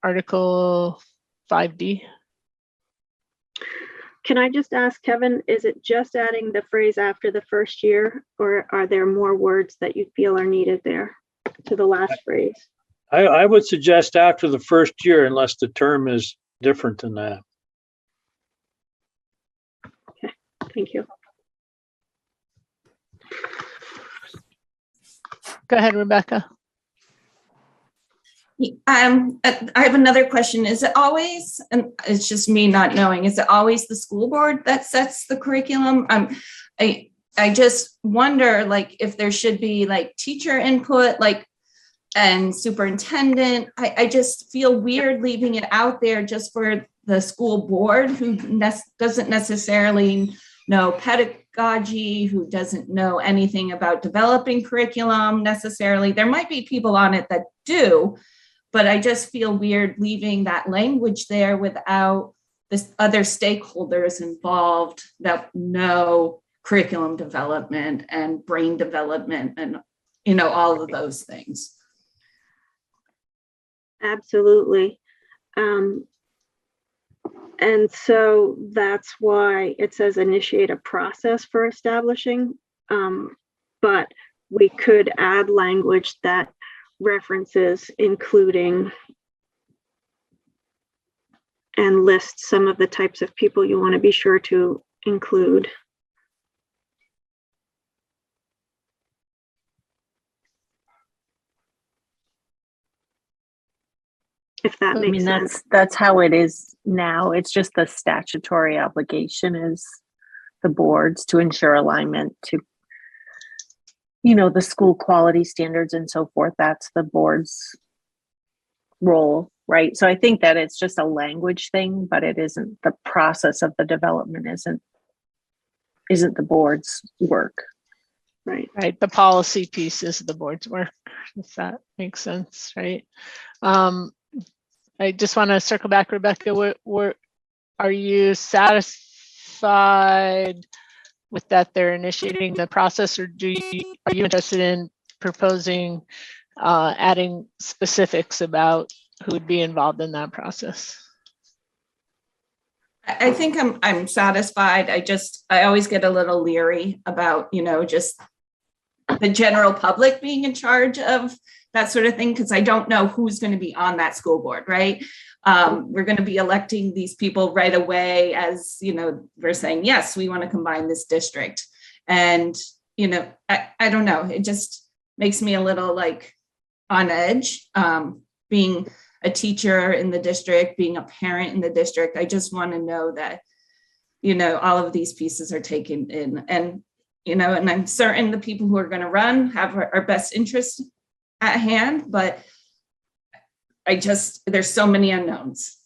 Article 5D? Can I just ask Kevin, is it just adding the phrase after the first year, or are there more words that you feel are needed there to the last phrase? I would suggest after the first year, unless the term is different than that. Okay, thank you. Go ahead, Rebecca. I have another question. Is it always, and it's just me not knowing, is it always the school board that sets the curriculum? I just wonder, like, if there should be like teacher input, like, and superintendent. I just feel weird leaving it out there just for the school board who doesn't necessarily know pedagogy, who doesn't know anything about developing curriculum necessarily. There might be people on it that do, but I just feel weird leaving that language there without this other stakeholders involved that know curriculum development and brain development and, you know, all of those things. Absolutely. And so that's why it says initiate a process for establishing, but we could add language that references including and list some of the types of people you want to be sure to include. If that I makes mean, sense. that's how it is now. It's just the statutory obligation is the boards to ensure alignment to, you know, the school quality standards and so forth. That's the board's role, right? So I think that it's just a language thing, but it isn't the process of the development isn't the board's work. Right. Right. The policy piece is the board's work, if that makes sense, right? I just want to circle back, Rebecca. Are you satisfied with that they're initiating the process, or are you interested in proposing adding specifics about who would be involved in that process? I think I'm satisfied. I always get a little leery about, you know, just the general public being in charge of that sort of thing, because I don't know who's going to be on that school board, right? We're going to be electing these people right away as, you know, we're saying, yes, we want to combine this district. And, you know, I don't know, it just makes me a little like on edge, being a teacher in the district, being a parent in the district. I just want to know that, you know, all of these pieces are taken in, and, you know, and I'm certain the people who are going to run have our best interests at hand, but there's so many unknowns.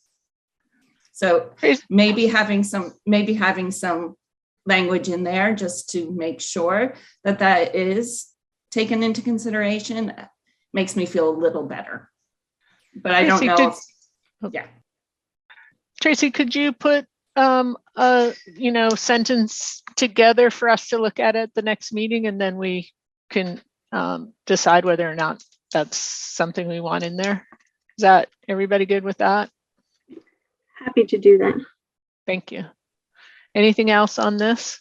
So maybe having some language in there just to make sure that that is taken into consideration makes me feel a little better. But I don't know. Yeah. Tracy, could you put a sentence together for us to look at the next meeting, and then we can decide whether or not that's something we want in there? Is that everybody good with that? Happy to do that. Thank you. Anything else on this?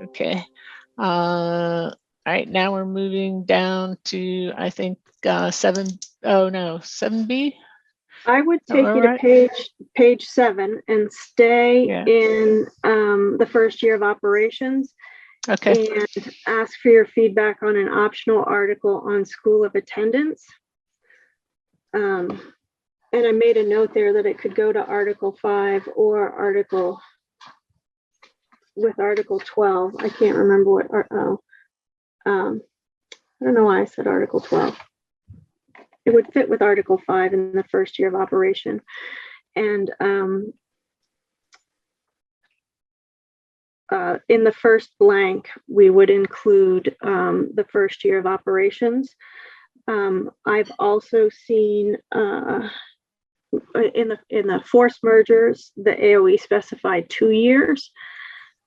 Okay. All right, now we're moving down to, I think, 7B. I would take you to page 7 and stay in the first year of operations. Okay. And ask for your feedback on an optional article on school of attendance. And I made a note there that it could go to Article 5 or Article 12. I can't remember what, I don't know why I said Article 12. It would fit with Article 5 in the first year of operation. And in the first blank, we would include the first year of operations. I've also seen in the forced mergers, the AOE specified 2 years,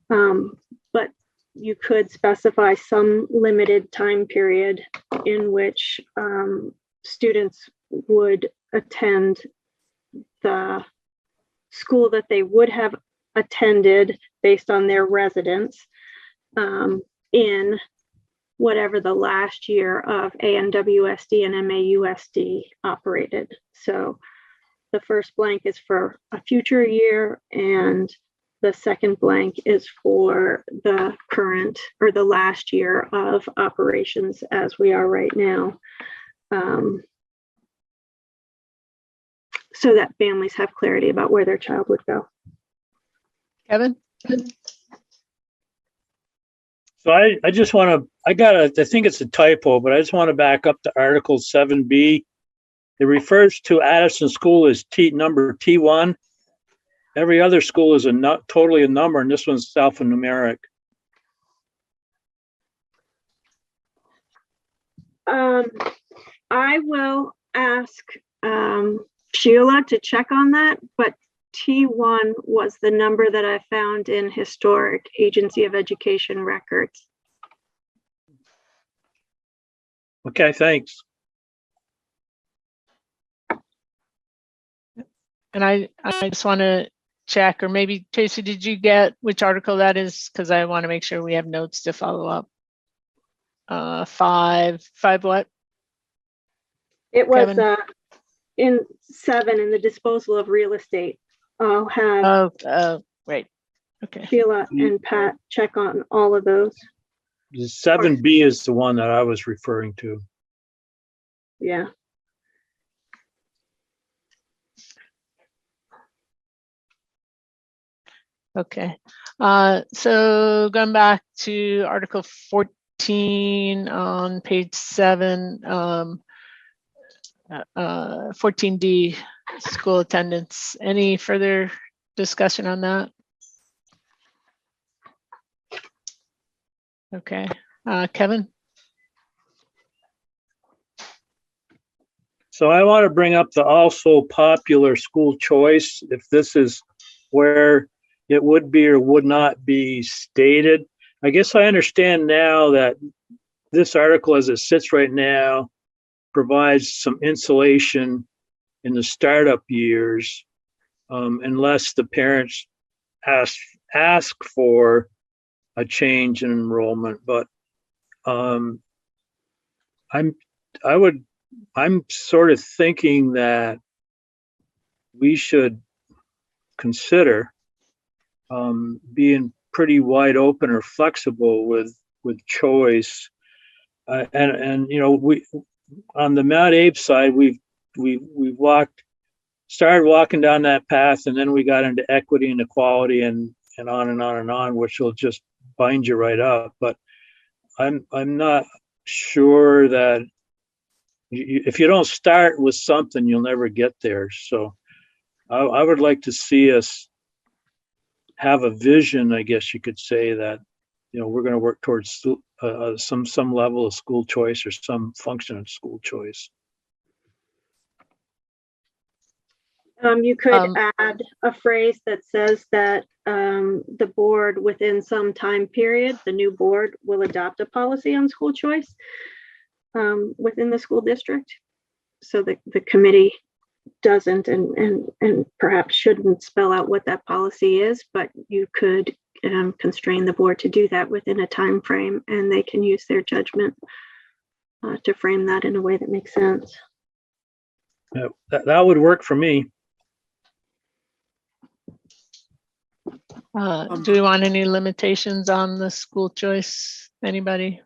but you could specify some limited time period in which students would attend the school that they would have attended based on their residence in whatever the last year of ANWSD and MAUSD operated. So the first blank is for a future year, and the second blank is for the current or the last year of operations as we are right now. So that families have clarity about where their child would go. Kevin? So I just want to, I think it's a typo, but I just want to back up to Article 7B. It refers to Addison School as number T1. Every other school is totally a number, and this one's alphanumeric. I will ask Sheila to check on that, but T1 was the number that I found in historic Agency of Education records. Okay, thanks. And I just want to check, or maybe Tracy, did you get which article that is? Because I want to make sure we have notes to follow up. Five what? It was Kevin? in 7 in the disposal of real estate. I'll have right. Okay. Sheila and Pat check on all of those. The 7B is the one that I was referring to. Yeah. Okay. So going back to Article 14 on page 7, 14D, school attendance. Any further discussion on that? Okay. Kevin? So I want to bring up the also popular school choice, if this is where it would be or would not be stated. I guess I understand now that this article as it sits right now provides some insulation in the startup years, unless the parents ask for a change in enrollment. But I'm sort of thinking that we should consider being pretty wide open or flexible with choice. And you know, we on the Mount Abe side, we've started walking down that path, and then we got into equity and equality and on and on and on, which will just bind you right up. But I'm not sure that if you don't start with something, you'll never get there. So I would like to see us have a vision, I guess you could say, that, you know, we're going to work towards some level of school choice or some function of school choice. You could add a phrase that says that the board within some time period, the new board will adopt a policy on school choice within the school district. So that the committee doesn't and perhaps shouldn't spell out what that policy is, but you could constrain the board to do that within a time frame, and they can use their judgment to frame that in a way that makes sense. Yeah, that would work for me. Do we want any limitations on the school choice? Anybody?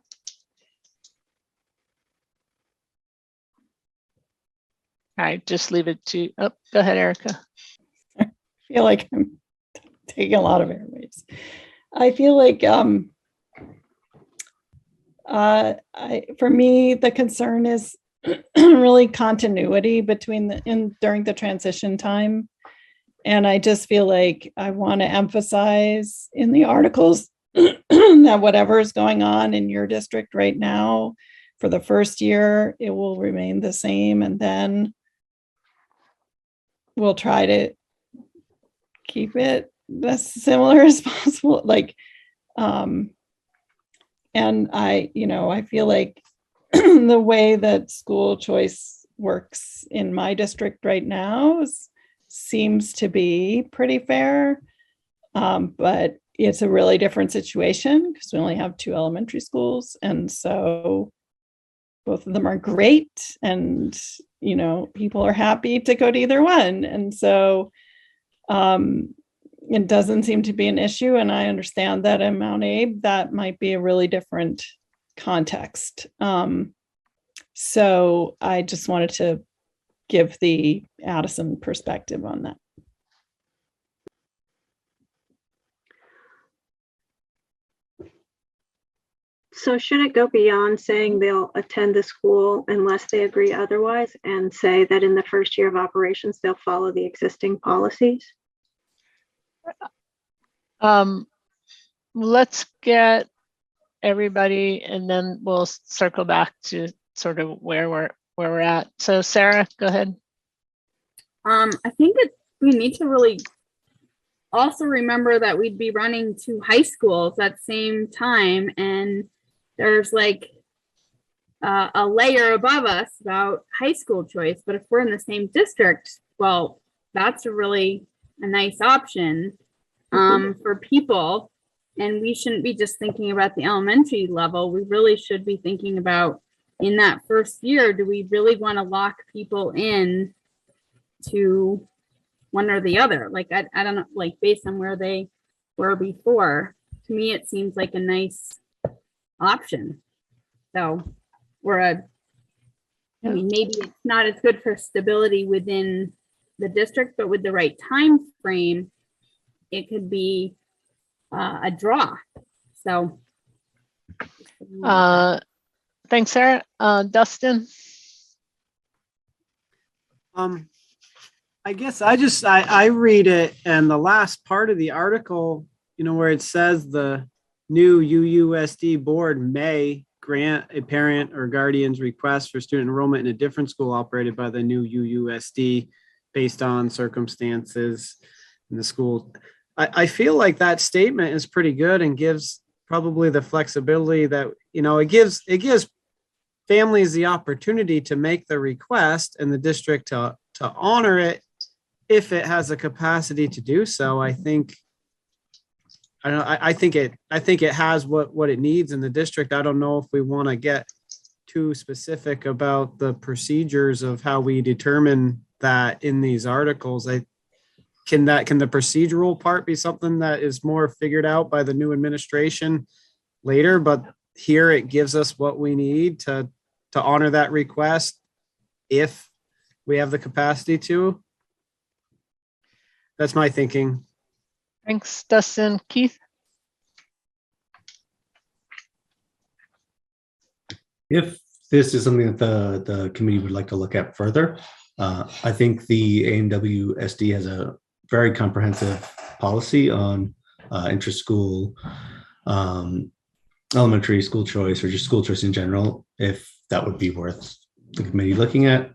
All right, just leave it to, go ahead, Erica. I feel like I'm taking a lot of airwaves. I feel like for me, the concern is really continuity during the transition time. And I just feel like I want to emphasize in the articles that whatever is going on in your district right now, for the first year, it will remain the same. And then we'll try to keep it as similar as possible. Like, and I feel like the way that school choice works in my district right now is seems to be pretty fair. But it's a really different situation because we only have 2 elementary schools. And so both of them are great, and, you know, people are happy to go to either one. And so it doesn't seem to be an issue. And I understand that in Mount Abe, that might be a really different context. So I just wanted to give the Addison perspective on that. So should it go beyond saying they'll attend the school unless they agree otherwise, and say that in the first year of operations, they'll follow the existing policies? Let's get everybody, and then we'll circle back to sort of where we're at. So Sarah, go ahead. I think that we need to really also remember that we'd be running 2 high schools at the same time, and there's like a layer above us about high school choice. But if we're in the same district, well, that's a nice option for people. And we shouldn't be just thinking about the elementary level. We really should be thinking about, in that first year, do we really want to lock people in to one or the other? Like, I don't know, like based on where they were before, to me, it seems like a nice option. So I mean, maybe it's not as good for stability within the district, but with the right time frame, it could be a draw. So thanks, Sarah. Dustin. I guess I read it, and the last part of the article, you know, where it says the new UUSD board may grant a parent or guardian's request for student enrollment in a different school operated by the new UUSD based on circumstances in the school. I feel like that statement is pretty good and gives probably the flexibility that, you know, it gives families the opportunity to make the request and the district to honor it if it has the capacity to do so. I think it has what it needs in the district. I don't know if we want to get too specific about the procedures of how we determine that in these articles. Can the procedural part be something that is more figured out by the new administration later? But here it gives us what we need to honor that request if we have the capacity to. That's my thinking. Thanks, Dustin. Keith? If this is something that the committee would like to look at further, I think the ANWSD has a very comprehensive policy on inter-school elementary school choice, or just school choice in general, if that would be worth the committee looking at.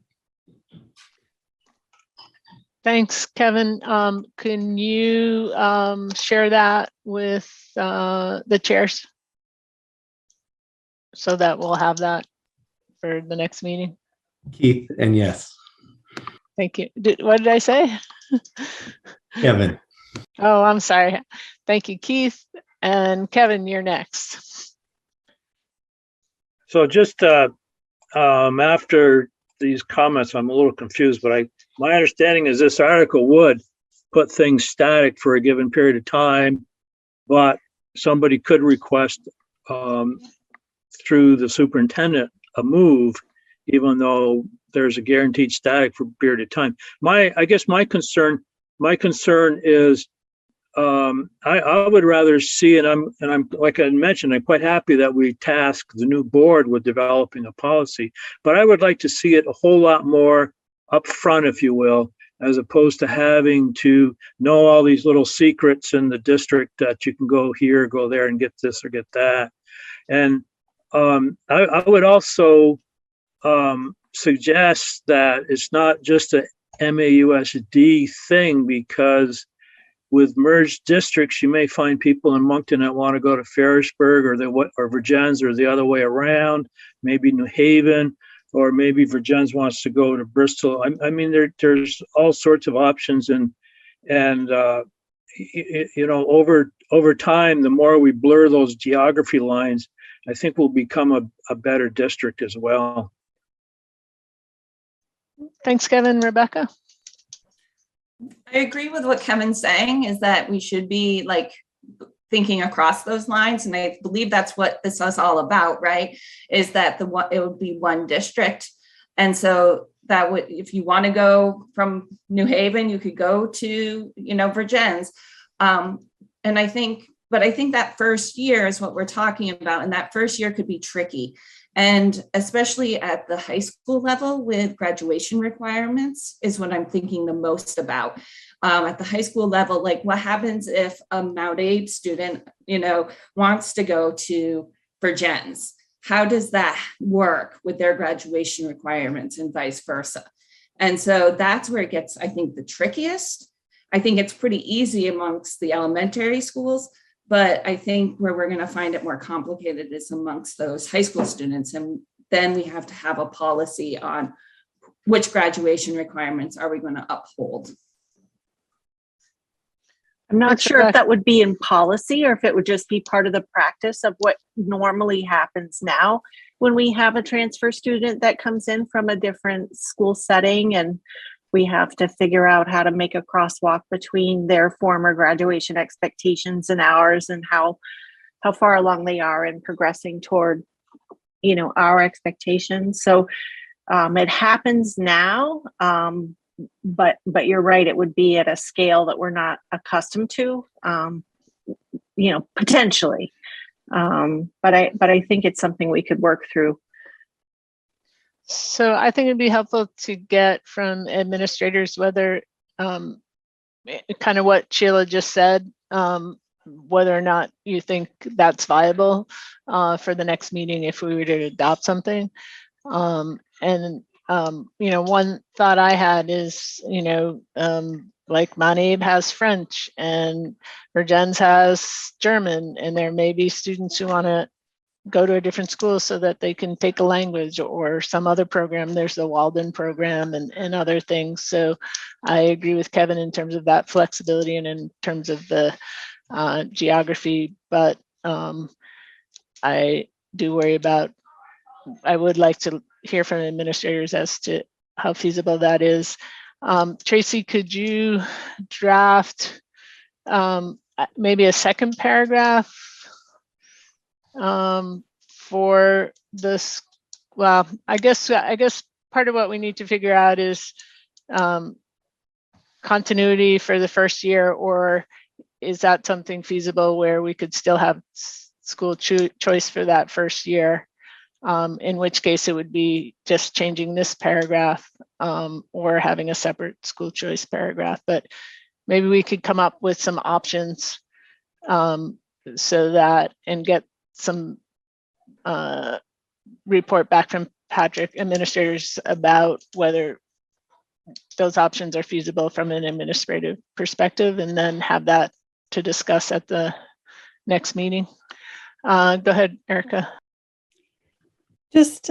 Thanks, Kevin. Can you share that with the chairs so that we'll have that for the next meeting? Keith, and yes. Thank you. What did I say? Kevin. Oh, I'm sorry. Thank you, Keith. And Kevin, you're next. So just after these comments, I'm a little confused, but my understanding is this article would put things static for a given period of time, but somebody could request through the superintendent a move, even though there's a guaranteed static for a period of time. I guess my concern is I would rather see, and I'm like I mentioned, I'm quite happy that we tasked the new board with developing a policy, but I would like to see it a whole lot more upfront, if you will, as opposed to having to know all these little secrets in the district that you can go here, go there, and get this or get that. And I would also suggest that it's not just a MAUSD thing, because with merged districts, you may find people in Moncton that want to go to Ferrisburg or Virgins, or the other way around, maybe New Haven. or maybe Virgins wants to go to Bristol. I mean, there's all sorts of options, and you know, over time, the more we blur those geography lines, I think we'll become a better district as well. Thanks, Kevin. Rebecca? I agree with what Kevin's saying, is that we should be like thinking across those lines. And I believe that's what this is all about, right? Is that it would be one district. And so that would, if you want to go from New Haven, you could go to, you know, Virgins. And I think that first year is what we're talking about. And that first year could be tricky. And especially at the high school level with graduation requirements is what I'm thinking the most about. At the high school level, like what happens if a MAUSD student, you know, wants to go to Virgins? How does that work with their graduation requirements and vice versa? And so that's where it gets, I think, the trickiest. I think it's pretty easy amongst the elementary schools, but I think where we're going to find it more complicated is amongst those high school students. And then we have to have a policy on which graduation requirements are we going to uphold. I'm not sure if that would be in policy or if it would just be part of the practice of what normally happens now when we have a transfer student that comes in from a different school setting, and we have to figure out how to make a crosswalk between their former graduation expectations and ours, and how far along they are in progressing toward, you know, our expectations. So it happens now, but you're right, it would be at a scale that we're not accustomed to, you know, potentially. But I think it's something we could work through. So I think it'd be helpful to get from administrators whether, kind of what Sheila just said, whether or not you think that's viable for the next meeting if we were to adopt something. You know, one thought I had is, you know, like MAUSD has French and Virgins has German, and there may be students who want to go to a different school so that they can take a language or some other program. There's the Walden program and other things. So I agree with Kevin in terms of that flexibility and in terms of the geography, but I do worry about, I would like to hear from administrators as to how feasible that is. Tracy, could you draft maybe a second paragraph for this? Well, I guess part of what we need to figure out is continuity for the first year, or is that something feasible where we could still have school choice for that first year? In which case it would be just changing this paragraph or having a separate school choice paragraph. But maybe we could come up with some options so that, and get some report back from Patrick administrators about whether those options are feasible from an administrative perspective, and then have that to discuss at the next meeting. Go ahead, Erica. Just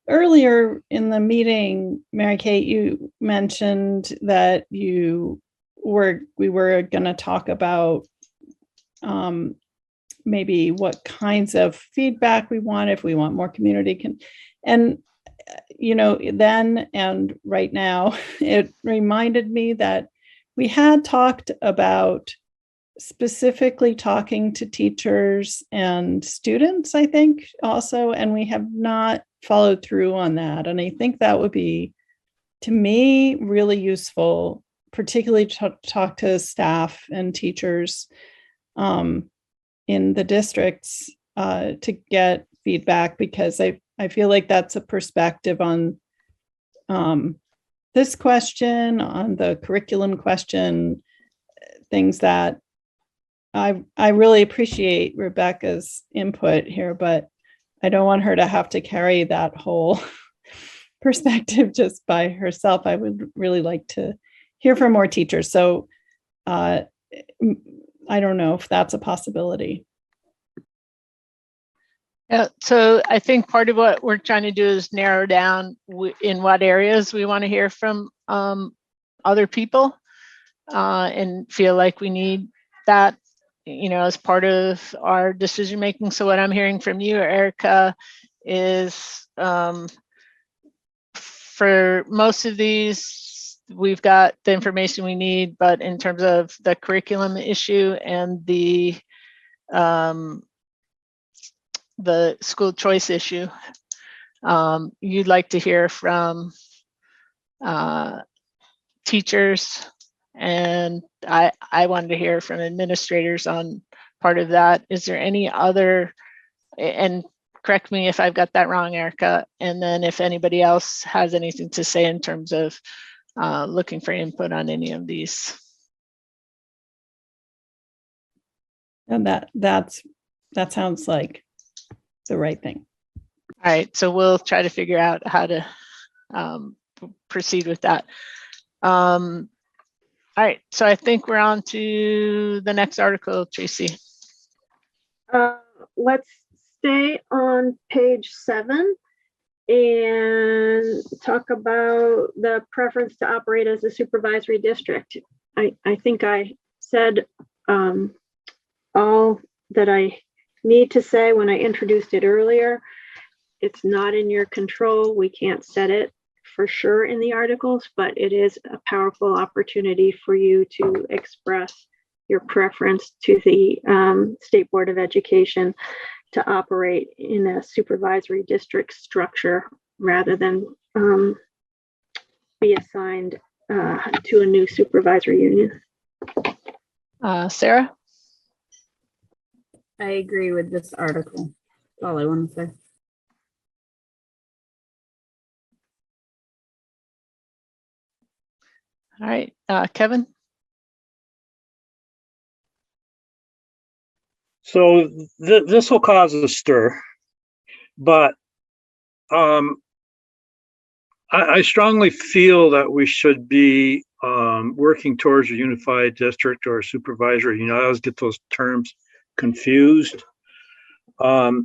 earlier in the meeting, Mary Kate, you mentioned that we were going to talk about maybe what kinds of feedback we want, if we want more community. And, you know, then and right now, it reminded me that we had talked about specifically talking to teachers and students, I think also, and we have not followed through on that. And I think that would be, to me, really useful, particularly to talk to staff and teachers in the districts to get feedback, because I feel like that's a perspective on this question, on the curriculum question, things that I really appreciate Rebecca's input here, but I don't want her to have to carry that whole perspective just by herself. I would really like to hear from more teachers. So I don't know if that's a possibility. Yeah, so I think part of what we're trying to do is narrow down in what areas we want to hear from other people and feel like we need that, as part of our decision making. So what I'm hearing from you, Erica, is for most of these, we've got the information we need, but in terms of the curriculum issue and the school choice issue, you'd like to hear from teachers, and I wanted to hear from administrators on part of that. Is there any other, and correct me if I've got that wrong, Erica, and then if anybody else has anything to say in terms of looking for input on any of these. And that sounds like the right thing. All right, so we'll try to figure out how to proceed with that. All right, so I think we're on to the next article, Tracy. Let's stay on page 7 and talk about the preference to operate as a supervisory district. I think I said all that I need to say when I introduced it earlier. It's not in your control. We can't set it for sure in the articles, but it is a powerful opportunity for you to express your preference to the State Board of Education to operate in a supervisory district structure rather than be assigned to a new supervisory union. Sarah? I agree with this article. That's all I want to say. All right, Kevin? So this will cause a stir, but I strongly feel that we should be working towards a unified district or a supervisory. I always get those terms confused. But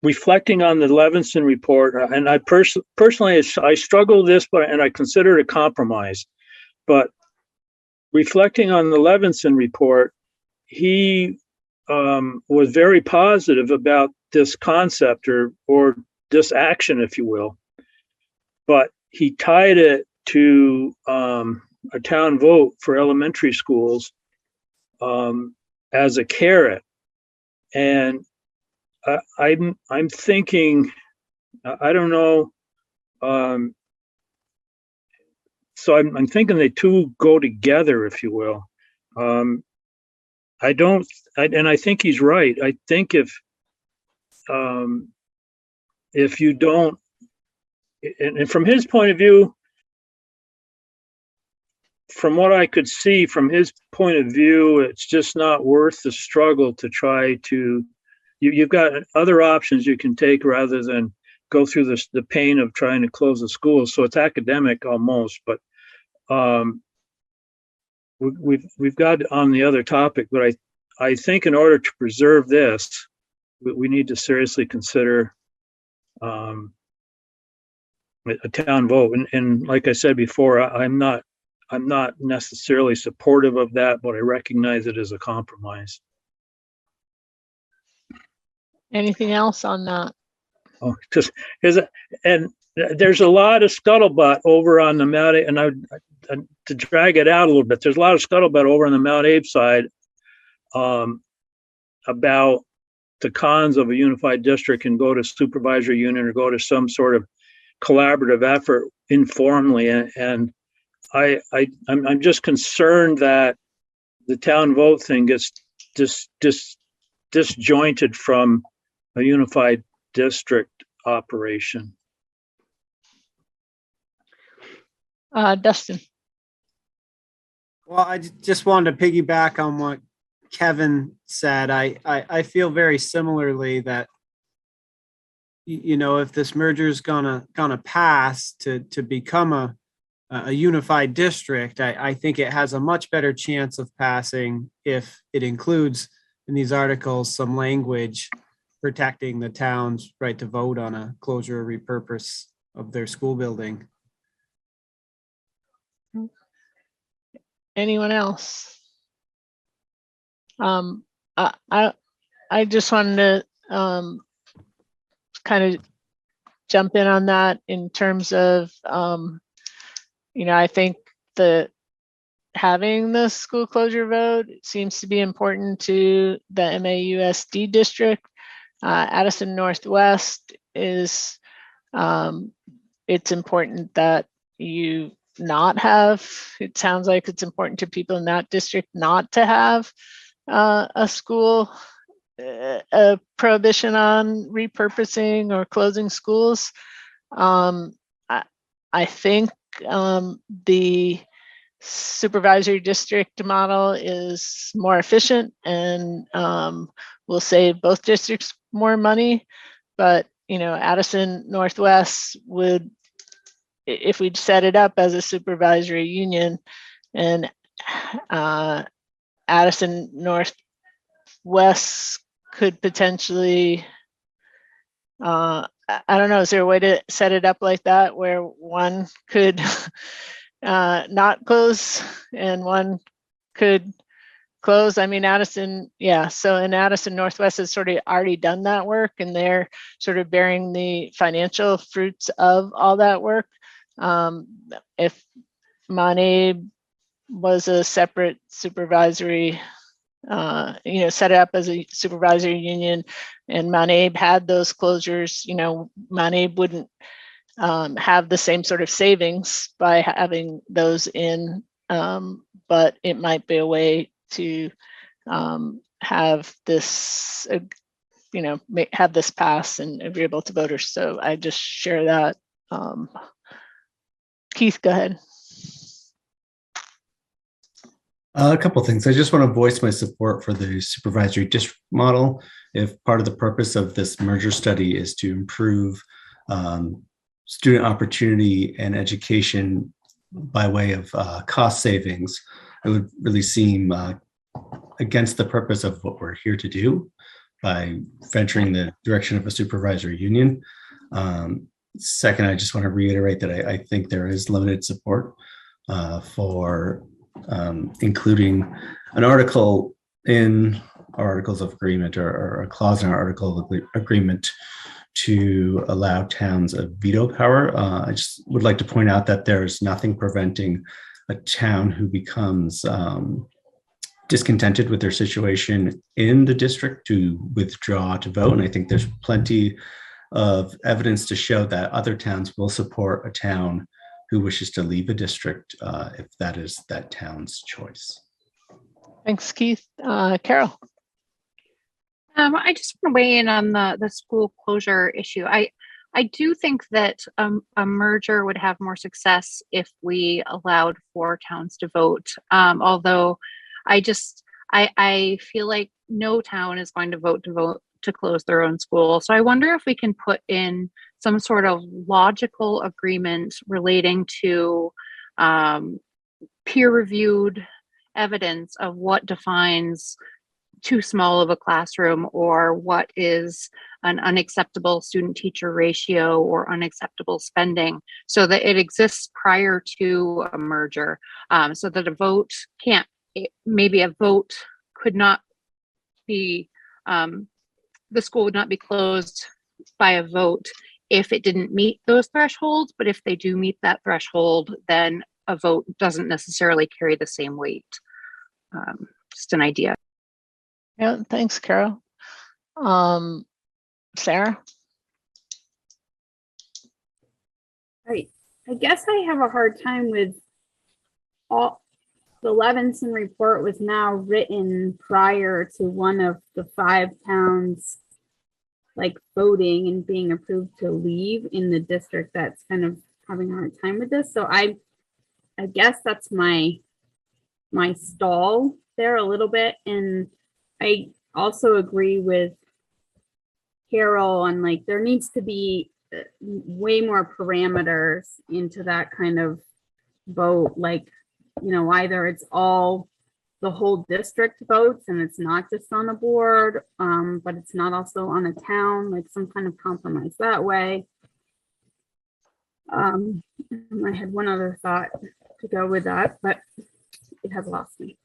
reflecting on the Levinson report, and I personally, I struggle with this, and I consider it a compromise. But reflecting on the Levinson report, he was very positive about this concept or this action, if you will. But he tied it to a town vote for elementary schools as a carrot. And I'm thinking, I don't know. So I'm thinking they two go together, if you will. I think he's right. I think if you don't, and from his point of view, from what I could see from his point of view, it's just not worth the struggle to try to, you've got other options you can take rather than go through the pain of trying to close the schools. So it's academic almost, but we've got on the other topic, but I think in order to preserve this, we need to seriously consider a town vote. And like I said before, I'm not necessarily supportive of that, but I recognize it as a compromise. Anything else on that? Oh, and there's a lot of scuttlebutt over on the Mount, and to drag it out a little bit, there's a lot of scuttlebutt over on the Mount Abe side about the cons of a unified district and go to supervisory unit or go to some sort of collaborative effort informally. And I'm just concerned that the town vote thing gets disjointed from a unified district operation. Dustin. Well, I just wanted to piggyback on what Kevin said. I feel very similarly that, if this merger is gonna pass to become a unified district, I think it has a much better chance of passing if it includes in these articles some language protecting the town's right to vote on a closure or repurpose of their school building. Anyone else? I just wanted to kind of jump in on that in terms of, I think having the school closure vote seems to be important to the MAUSD district. Addison Northwest is, it's important that you not have, it sounds like it's important to people in that district not to have a school, a prohibition on repurposing or closing schools. I think the supervisory district model is more efficient and will save both districts more money. But, Addison Northwest would, if we'd set it up as a supervisory union, and Addison Northwest could potentially, I don't know, is there a way to set it up like that where one could not close and one could close? I mean, Addison, yeah. So in Addison Northwest has sort of already done that work, and they're sort of bearing the financial fruits of all that work. If Monabe was a separate supervisory, set up as a supervisory union, and Monabe had those closures, Monabe wouldn't have the same sort of savings by having those in, but it might be a way to have this, have this pass and agreeable to voters. So I just share that. Keith, go ahead. A couple of things. I just want to voice my support for the supervisory district model. If part of the purpose of this merger study is to improve student opportunity and education by way of cost savings, it would really seem against the purpose of what we're here to do by venturing the direction of a supervisory union. Second, I just want to reiterate that I think there is limited support for including an article in our articles of agreement or a clause in our article of agreement to allow towns a veto power. I just would like to point out that there's nothing preventing a town who becomes discontented with their situation in the district to withdraw to vote. And I think there's plenty of evidence to show that other towns will support a town who wishes to leave a district if that is that town's choice. Thanks, Keith. Carol. I just want to weigh in on the school closure issue. I do think that a merger would have more success if we allowed 4 towns to vote. Although I feel like no town is going to vote to close their own school. So I wonder if we can put in some sort of logical agreement relating to peer-reviewed evidence of what defines too small of a classroom, or what is an unacceptable student-teacher ratio or unacceptable spending, so that it exists prior to a merger, so that a vote maybe a vote could not be, the school would not be closed by a vote if it didn't meet those thresholds. But if they do meet that threshold, then a vote doesn't necessarily carry the same weight. Just an idea. Yeah, thanks, Carol. Sarah? Right. I guess I have a hard time with all the Levinson report was now written prior to one of the 5 towns like voting and being approved to leave in the district that's kind of having a hard time with this. So I guess that's my stall there a little bit. And I also agree with Carol on, like, there needs to be way more parameters into that kind of vote. Like, either it's all the whole district votes and it's not just on a board, but it's not also on a town, like some kind of compromise that way. I had one other thought to go with that, but it has lost me.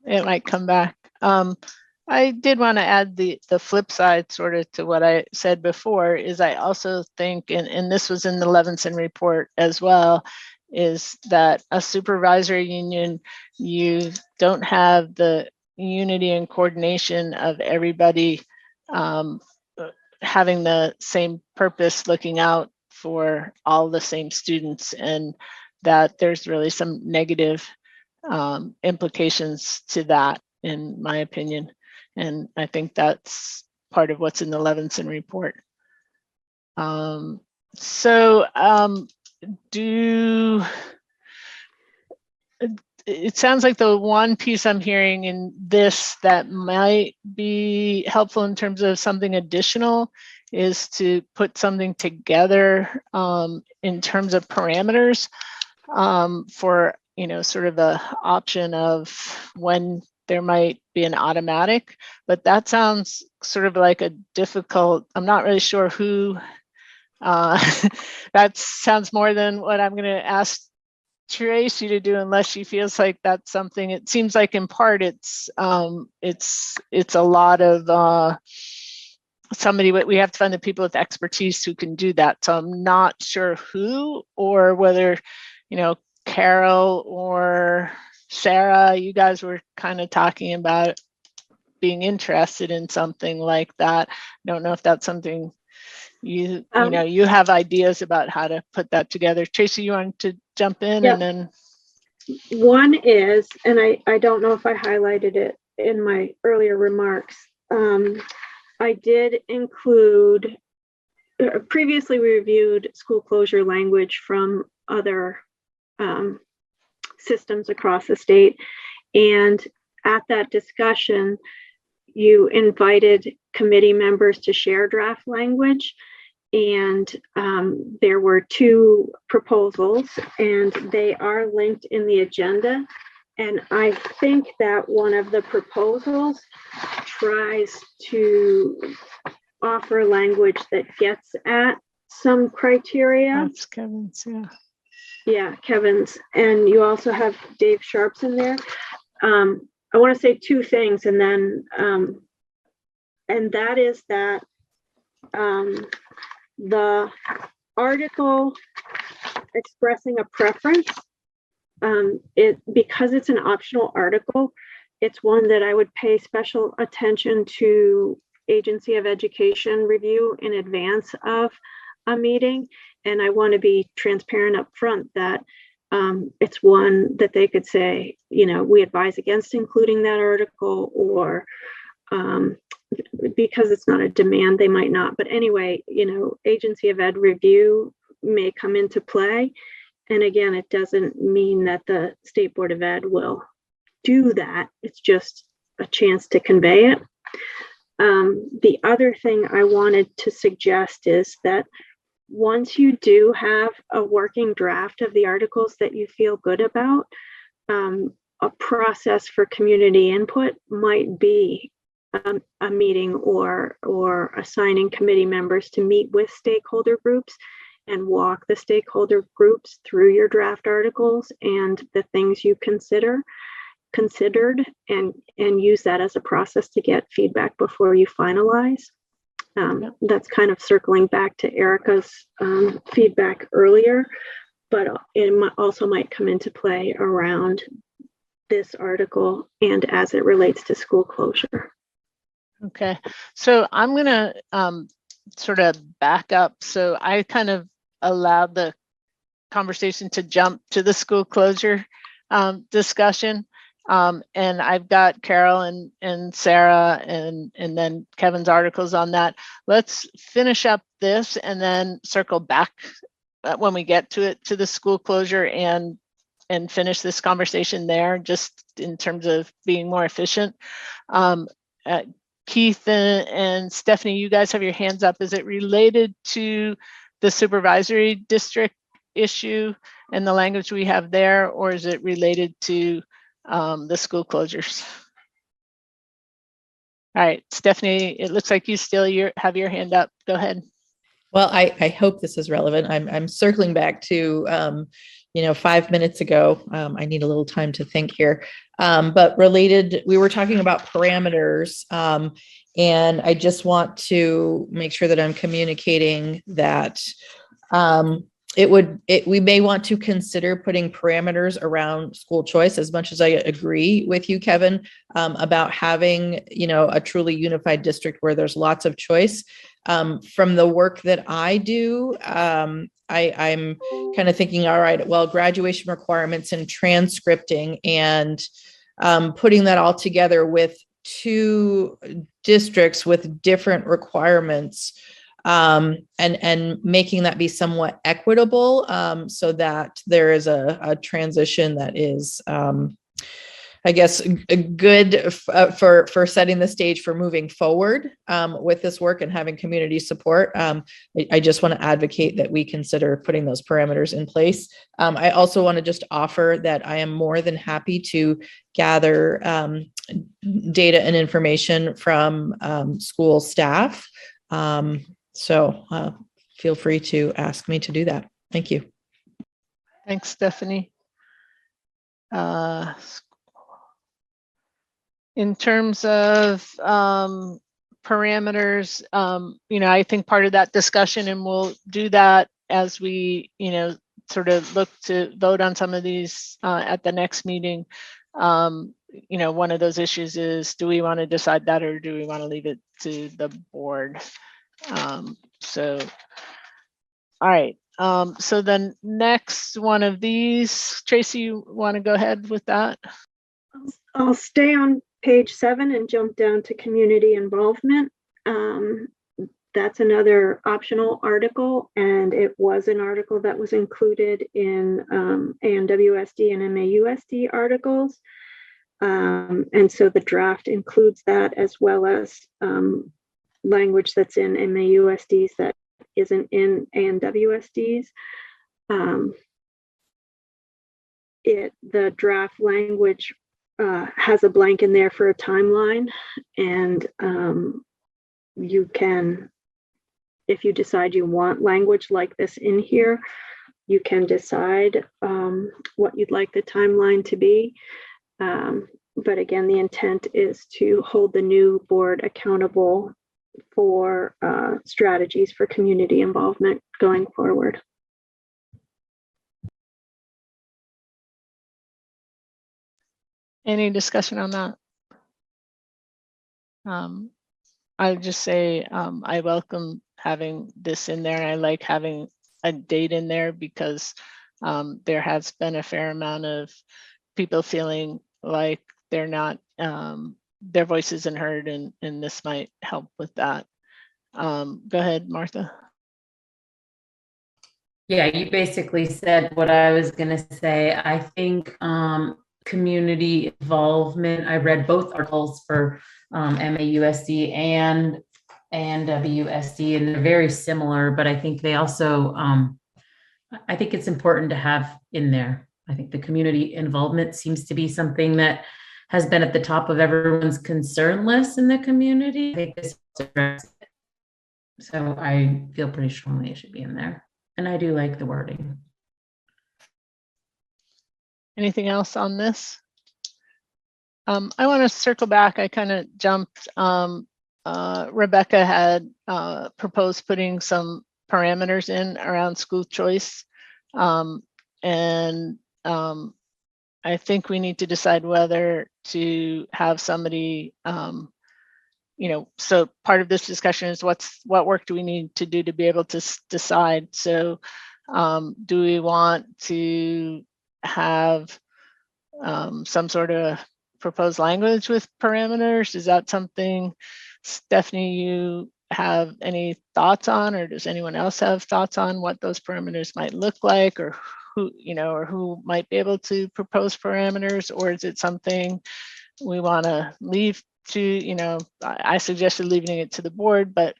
It might come back. I did want to add the flip side sort of to what I said before is I also think, and this was in the Levinson report as well, is that a supervisory union, you don't have the unity and coordination of everybody having the same purpose, looking out for all the same students, and that there's really some negative implications to that, in my opinion. And I think that's part of what's in the Levinson report. It sounds like the one piece I'm hearing in this that might be helpful in terms of something additional is to put something together in terms of parameters for, you know, sort of the option of when there might be an automatic, but that sounds sort of like a difficult, I'm not really sure who, that sounds more than what I'm gonna ask Tracy to do, unless she feels like that's something, it seems like in part it's a lot of somebody, we have to find the people with expertise who can do that. So I'm not sure who, or whether, you know, Carol or Sarah, you guys were kind of talking about being interested in something like that. I don't know if that's something you know, you have ideas about how to put that together. Tracy, you want to jump in? Yep. And then one is, and I don't know if I highlighted it in my earlier remarks. I did include, previously we reviewed school closure language from other systems across the state. And at that discussion, you invited committee members to share draft language. And there were 2 proposals, and they are linked in the agenda. And I think that one of the proposals tries to offer language that gets at some criteria. that's Kevin's, yeah. Yeah, Kevin's. And you also have Dave Sharp's in there. I want to say 2 things, and then, and that is that the article expressing a preference, because it's an optional article, it's one that I would pay special attention to Agency of Education review in advance of a meeting. And I want to be transparent up front that it's one that they could say, you know, we advise against including that article, or because it's not a demand, they might not. But anyway, you know, Agency of Ed review may come into play. And again, it doesn't mean that the State Board of Ed will do that. It's just a chance to convey it. The other thing I wanted to suggest is that once you do have a working draft of the articles that you feel good about, a process for community input might be a meeting or assigning committee members to meet with stakeholder groups and walk the stakeholder groups through your draft articles and the things you considered, and use that as a process to get feedback before you finalize. That's kind of circling back to Erica's feedback earlier, but it also might come into play around this article and as it relates to school closure. Okay, so I'm gonna sort of back up. So I kind of allowed the conversation to jump to the school closure discussion. And I've got Carol and Sarah and then Kevin's articles on that. Let's finish up this and then circle back when we get to it, to the school closure, and finish this conversation there, just in terms of being more efficient. Keith and Stephanie, you guys have your hands up. Is it related to the supervisory district issue and the language we have there, or is it related to the school closures. All right, Stephanie, it looks like you still have your hand up. Go ahead. Well, I hope this is relevant. I'm circling back to, 5 minutes ago. I need a little time to think here. But related, we were talking about parameters. And I just want to make sure that I'm communicating that we may want to consider putting parameters around school choice, as much as I agree with you, Kevin, about having, a truly unified district where there's lots of choice. From the work that I do, I'm kind of thinking, all right, well, graduation requirements and transcripting and putting that all together with 2 districts with different requirements, and making that be somewhat equitable, so that there is a transition that is, I guess, good for setting the stage for moving forward with this work and having community support. I just want to advocate that we consider putting those parameters in place. I also want to just offer that I am more than happy to gather data and information from school staff. So feel free to ask me to do that. Thank you. Thanks, Stephanie. In terms of parameters, I think part of that discussion, and we'll do that as we, sort of look to vote on some of these at the next meeting. One of those issues is, do we want to decide that, or do we want to leave it to the board? So, all right. So then next one of these, Tracy, you want to go ahead with that? I'll stay on page 7 and jump down to community involvement. That's another optional article, and it was an article that was included in ANWSD and MAUSD articles. And so the draft includes that, as well as language that's in MAUSDs that isn't in ANWSDs. The draft language has a blank in there for a timeline, and you can, if you decide you want language like this in here, you can decide what you'd like the timeline to be. But again, the intent is to hold the new board accountable for strategies for community involvement going forward. Any discussion on that? I would just say I welcome having this in there. I like having a date in there because there has been a fair amount of people feeling like they're not, their voice isn't heard, and this might help with that. Go ahead, Martha. Yeah, you basically said what I was going to say. I think community involvement, I read both articles for MAUSD and WSD, and they're very similar, but I think they also, I think it's important to have in there. I think the community involvement seems to be something that has been at the top of everyone's concern list in the community. I think this addresses it. So I feel pretty strongly it should be in there. And I do like the wording. Anything else on this? I want to circle back. I kind of jumped. Rebecca had proposed putting some parameters in around school choice. I think we need to decide whether to have somebody, so part of this discussion is what work do we need to do to be able to decide? So do we want to have some sort of proposed language with parameters? Is that something, Stephanie, you have any thoughts on, or does anyone else have thoughts on what those parameters might look like, or who might be able to propose parameters? Or is it something we want to leave to, I suggested leaving it to the board, but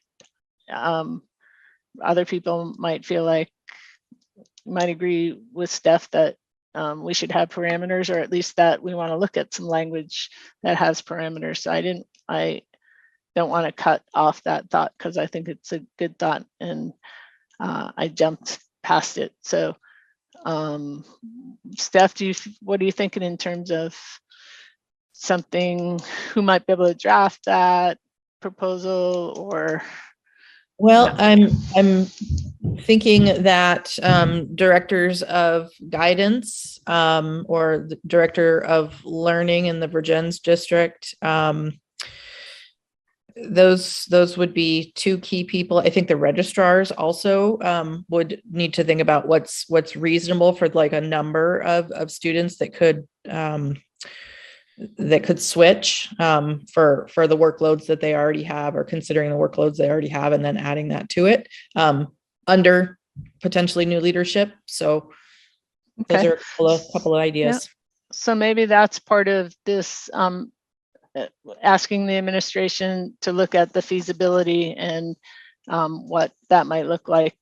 other people might feel like, might agree with Steph that we should have parameters, or at least that we want to look at some language that has parameters. So I don't want to cut off that thought because I think it's a good thought, and I jumped past it. So Steph, what are you thinking in terms of something, who might be able to draft that proposal? Or Well, I'm thinking that directors of guidance or the director of learning in the Virgins district, those would be two key people. I think the registrars also would need to think about what's reasonable for like a number of students that could switch for the workloads that they already have, or considering the workloads they already have, and then adding that to it under potentially new leadership. So those are a couple of ideas. Yeah. So maybe that's part of this, asking the administration to look at the feasibility and what that might look like.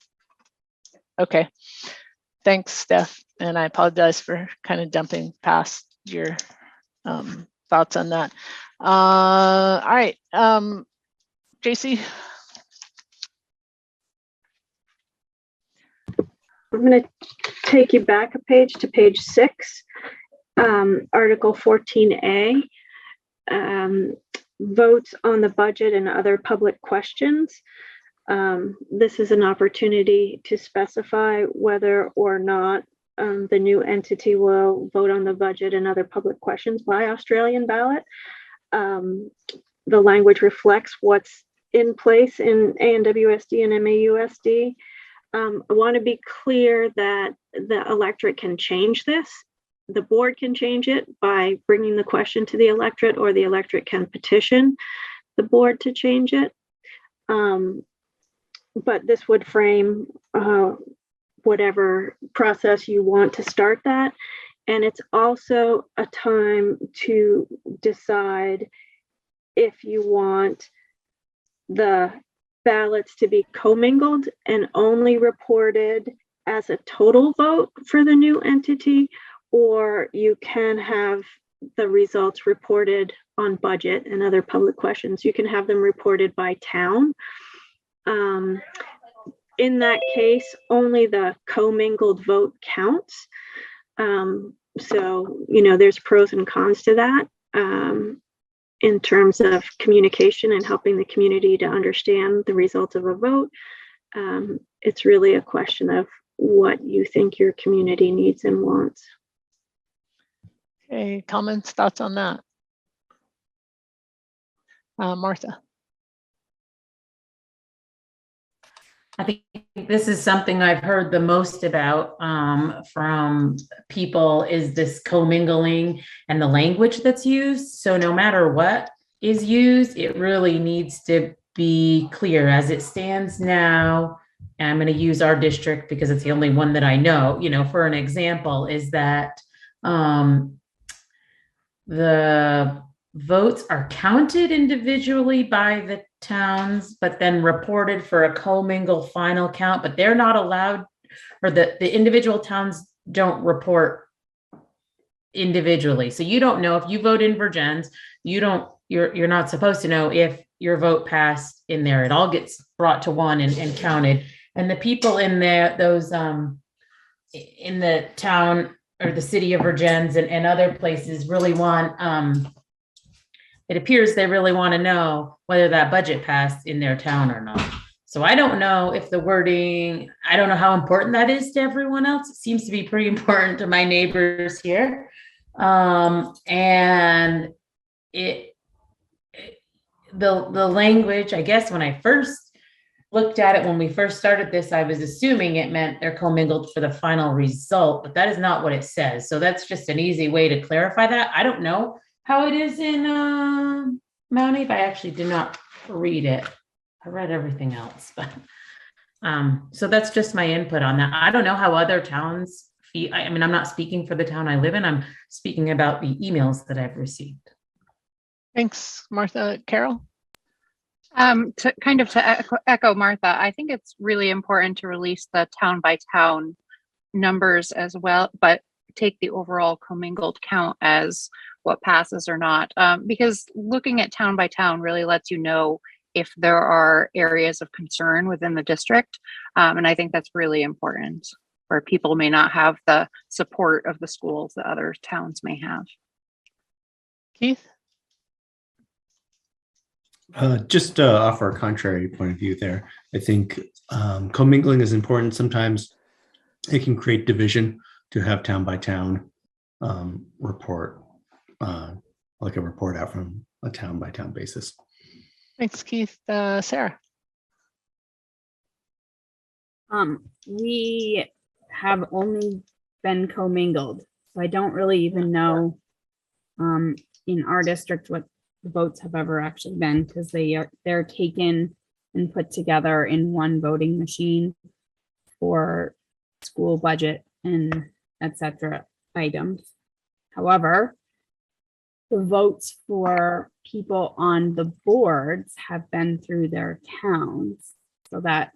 Okay, thanks, Steph. And I apologize for kind of jumping past your thoughts on that. All right, JC. I'm going to take you back a page to page 6, Article 14A, votes on the budget and other public questions. This is an opportunity to specify whether or not the new entity will vote on the budget and other public questions by Australian ballot. The language reflects what's in place in ANWSD and MAUSD. I want to be clear that the electorate can change this. The board can change it by bringing the question to the electorate, or the electorate can petition the board to change it. But this would frame whatever process you want to start that. And it's also a time to decide if you want the ballots to be commingled and only reported as a total vote for the new entity, or you can have the results reported on budget and other public questions. You can have them reported by town. In that case, only the commingled vote counts. So, there's pros and cons to that in terms of communication and helping the community to understand the results of a vote. It's really a question of what you think your community needs and wants. Okay, comments, thoughts on that? Martha. I think this is something I've heard the most about from people, is this commingling and the language that's used. So no matter what is used, it really needs to be clear. As it stands now, and I'm going to use our district because it's the only one that I know, for an example, is that the votes are counted individually by the towns, but then reported for a commingled final count, but they're not allowed, or the individual towns don't report individually. So you don't know if you vote in Virgins, you're not supposed to know if your vote passed in there. It all gets brought to one and counted. And the people in those in the town or the city of Virgins and other places really want, it appears they really want to know whether that budget passed in their town or not. So I don't know if the wording, I don't know how important that is to everyone else. It seems to be pretty important to my neighbors here. And the language, I guess when I first looked at it, when we first started this, I was assuming it meant they're commingled for the final result, but that is not what it says. So that's just an easy way to clarify that. I don't know how it is in Mount Eve. I actually did not read it. I read everything else, but so that's just my input on that. I don't know how other towns feel. I mean, I'm not speaking for the town I live in. I'm speaking about the emails that I've received. Thanks, Martha. Carol? To echo Martha, I think it's really important to release the town by town numbers as well, but take the overall commingled count as what passes or not, because looking at town by town really lets you know if there are areas of concern within the district. And I think that's really important, where people may not have the support of the schools that other towns may have. Keith? Just to offer a contrary point of view there, I think commingling is important. Sometimes it can create division to have town by town report, like a report out from a town by town basis. Thanks, Keith. Sarah? We have only been commingled, so I don't really even know in our district what the votes have ever actually been, because they're taken and put together in one voting machine for school budget and etc. items. However, the votes for people on the boards have been through their towns, so that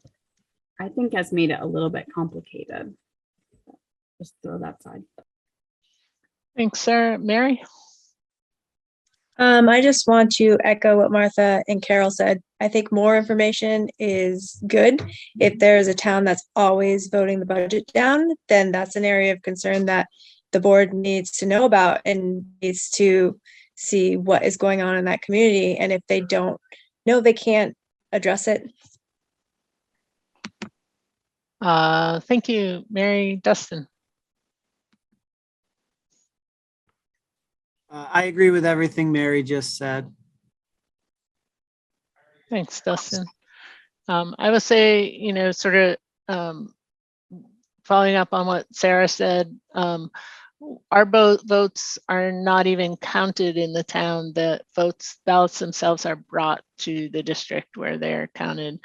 I think has made it a little bit complicated. Just throw that side. Thanks, Sarah. Mary? I just want to echo what Martha and Carol said. I think more information is good. If there's a town that's always voting the budget down, then that's an area of concern that the board needs to know about and needs to see what is going on in that community. And if they don't know, they can't address it. Thank you, Mary. Dustin? I agree with everything Mary just said. Thanks, Dustin. I would say, you know, sort of following up on what Sarah said, our votes are not even counted in the town. The ballots themselves are brought to the district where they're counted.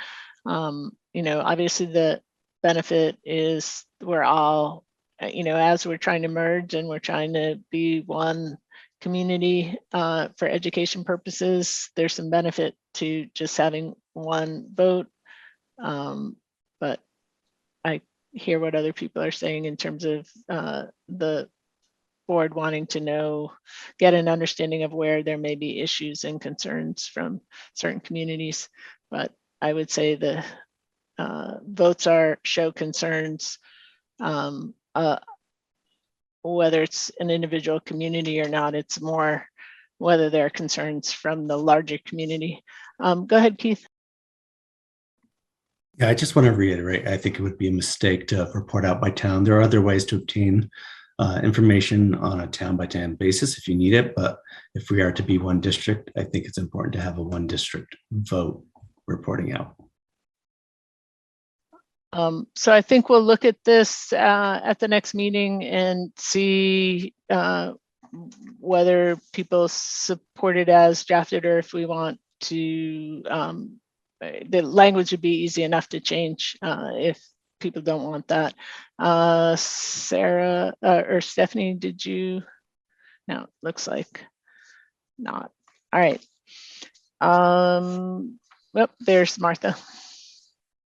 You know, obviously the benefit is we're all, you know, as we're trying to merge and we're trying to be one community for education purposes, there's some benefit to just having one vote. But I hear what other people are saying in terms of the board wanting to know, get an understanding of where there may be issues and concerns from certain communities. But I would say the votes show concerns, whether it's an individual community or not. It's more whether there are concerns from the larger community. Go ahead, Keith. Yeah, I just want to reiterate, I think it would be a mistake to report out by town. There are other ways to obtain information on a town by town basis if you need it. But if we are to be one district, I think it's important to have a one district vote reporting out. So I think we'll look at this at the next meeting and see whether people support it as drafted, or if we want to, the language would be easy enough to change if people don't want that. Sarah or Stephanie, did you? No, looks like not. All right. Well, there's Martha.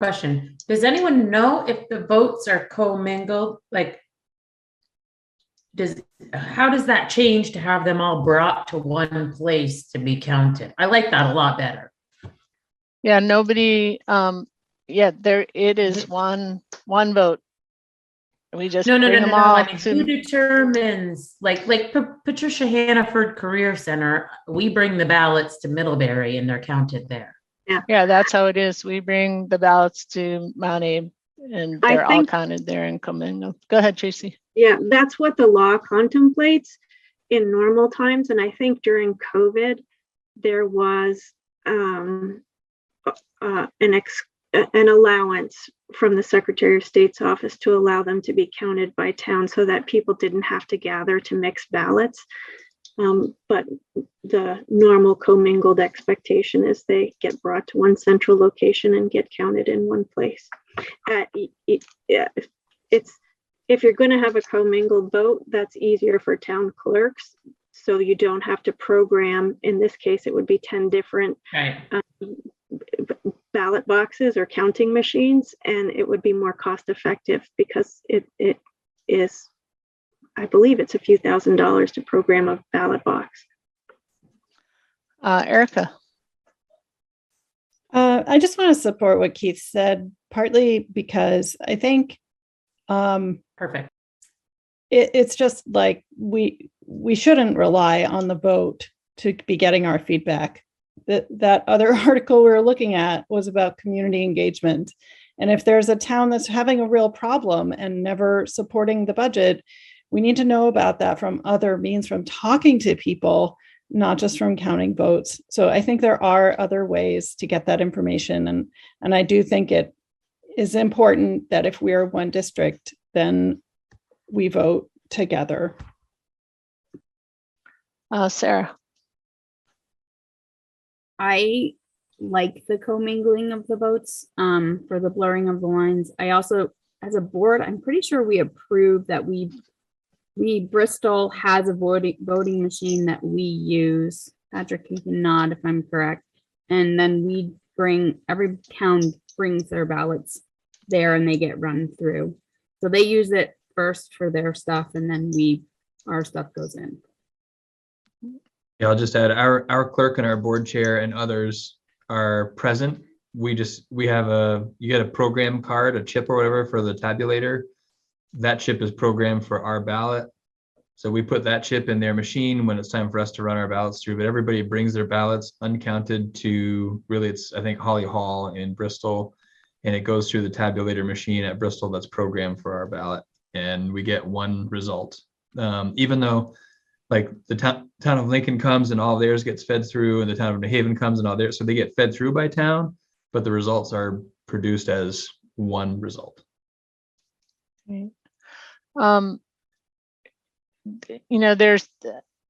Question. Does anyone know if the votes are commingled? Like, how does that change to have them all brought to one place to be counted? I like that a lot better. Yeah, nobody, yeah, it is one vote. We just No. bring them all I mean, to- who determines, like Patricia Hannaford Career Center, we bring the ballots to Middlebury and they're counted there. Yeah, that's how it is. We bring the ballots to Mount Abe and they're all counted there and commingled. Go ahead, Tracy. Yeah, that's what the law contemplates in normal times. And I think during COVID, there was an allowance from the Secretary of State's office to allow them to be counted by town so that people didn't have to gather to mix ballots. But the normal commingled expectation is they get brought to one central location and get counted in one place. If you're going to have a commingled vote, that's easier for town clerks. So you don't have to program, in this case, it would be 10 different ballot boxes or counting machines, and it would be more cost effective because it is I believe it's a few $1,000s to program a ballot box. Erica. I just want to support what Keith said, partly because I think Perfect. it's just like we shouldn't rely on the vote to be getting our feedback. That other article we were looking at was about community engagement. And if there's a town that's having a real problem and never supporting the budget, we need to know about that from other means, from talking to people, not just from counting votes. So I think there are other ways to get that information. And I do think it is important that if we are one district, then we vote together. Sarah. I like the commingling of the votes for the blurring of the lines. I also, as a board, I'm pretty sure we approved that we Bristol has a voting machine that we use. Patrick, you can nod if I'm correct. And then every town brings their ballots there and they get run through. So they use it first for their stuff and then our stuff goes in. Yeah, I'll just add our clerk and our board chair and others are present. You get a program card, a chip or whatever for the tabulator. That chip is programmed for our ballot. So we put that chip in their machine when it's time for us to run our ballots through, but everybody brings their ballots uncounted to, really it's, I think, Holly Hall in Bristol, and it goes through the tabulator machine at Bristol that's programmed for our ballot. And we get one result. Even though like the town of Lincoln comes and all of theirs gets fed through, and the town of New Haven comes and all theirs, so they get fed through by town, but the results are produced as one result. Right. There's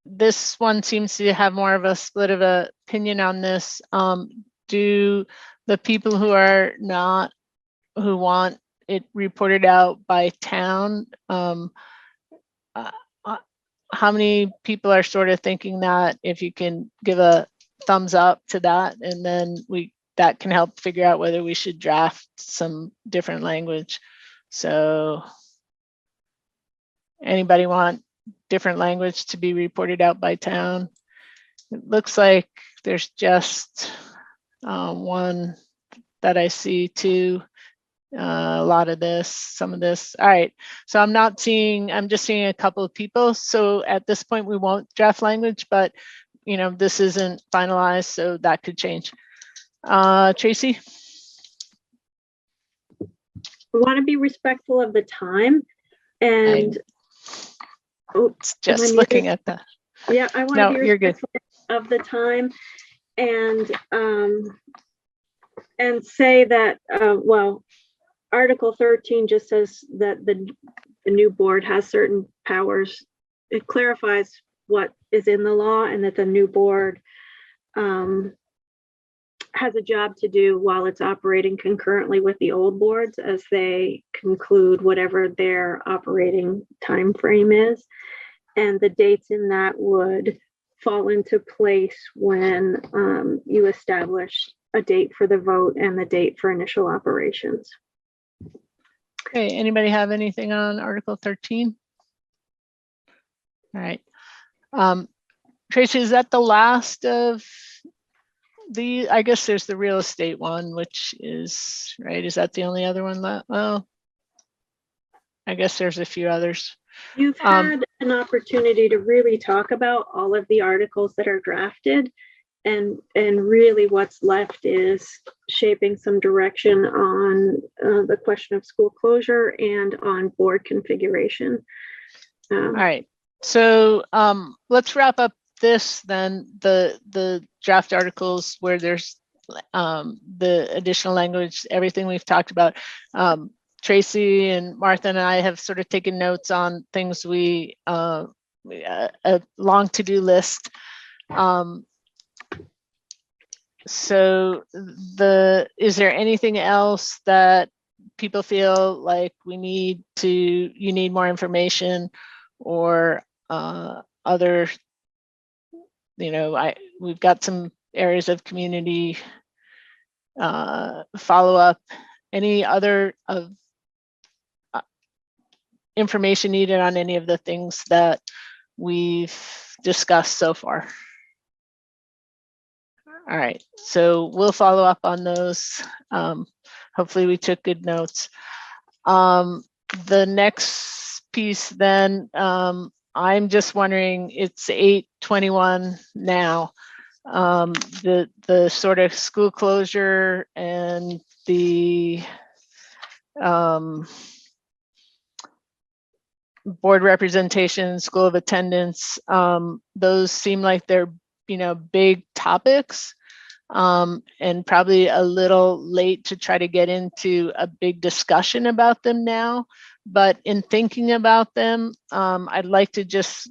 this one seems to have more of a split of opinion on this. Do the people who want it reported out by town, how many people are sort of thinking that if you can give a thumbs up to that, and then that can help figure out whether we should draft some different language. So anybody want different language to be reported out by town? It looks like there's just one that I see too. A lot of this, some of this. All right, so I'm just seeing a couple of people. So at this point we won't draft language, but this isn't finalized, so that could change. Tracy? We want to be respectful of the time, and just looking at that. Yeah, I want No, to be you're good. respectful of the time, and say that well, Article 13 just says that the new board has certain powers. It clarifies what is in the law, and that the new board has a job to do while it's operating concurrently with the old boards as they conclude whatever their operating time frame is. And the dates in that would fall into place when you establish a date for the vote and the date for initial operations. Okay, anybody have anything on Article 13? All right. Tracy, is that the last of I guess there's the real estate one, which is, right, is that the only other one left? Well, I guess there's a few others. You've had an opportunity to really talk about all of the articles that are drafted, and really what's left is shaping some direction on the question of school closure and on board configuration. All right, so let's wrap up this then, the draft articles where there's the additional language, everything we've talked about. Tracy and Martha and I have sort of taken notes on things a long to-do list. So is there anything else that people feel like you need more information, or other, we've got some areas of community follow-up, any other information needed on any of the things that we've discussed so far? All right, so we'll follow up on those. Hopefully we took good notes. The next piece then, I'm just wondering, it's 8:21 now. The sort of school closure and the board representation, school of attendance, those seem like they're, big topics, and probably a little late to try to get into a big discussion about them now. But in thinking about them, I'd like to just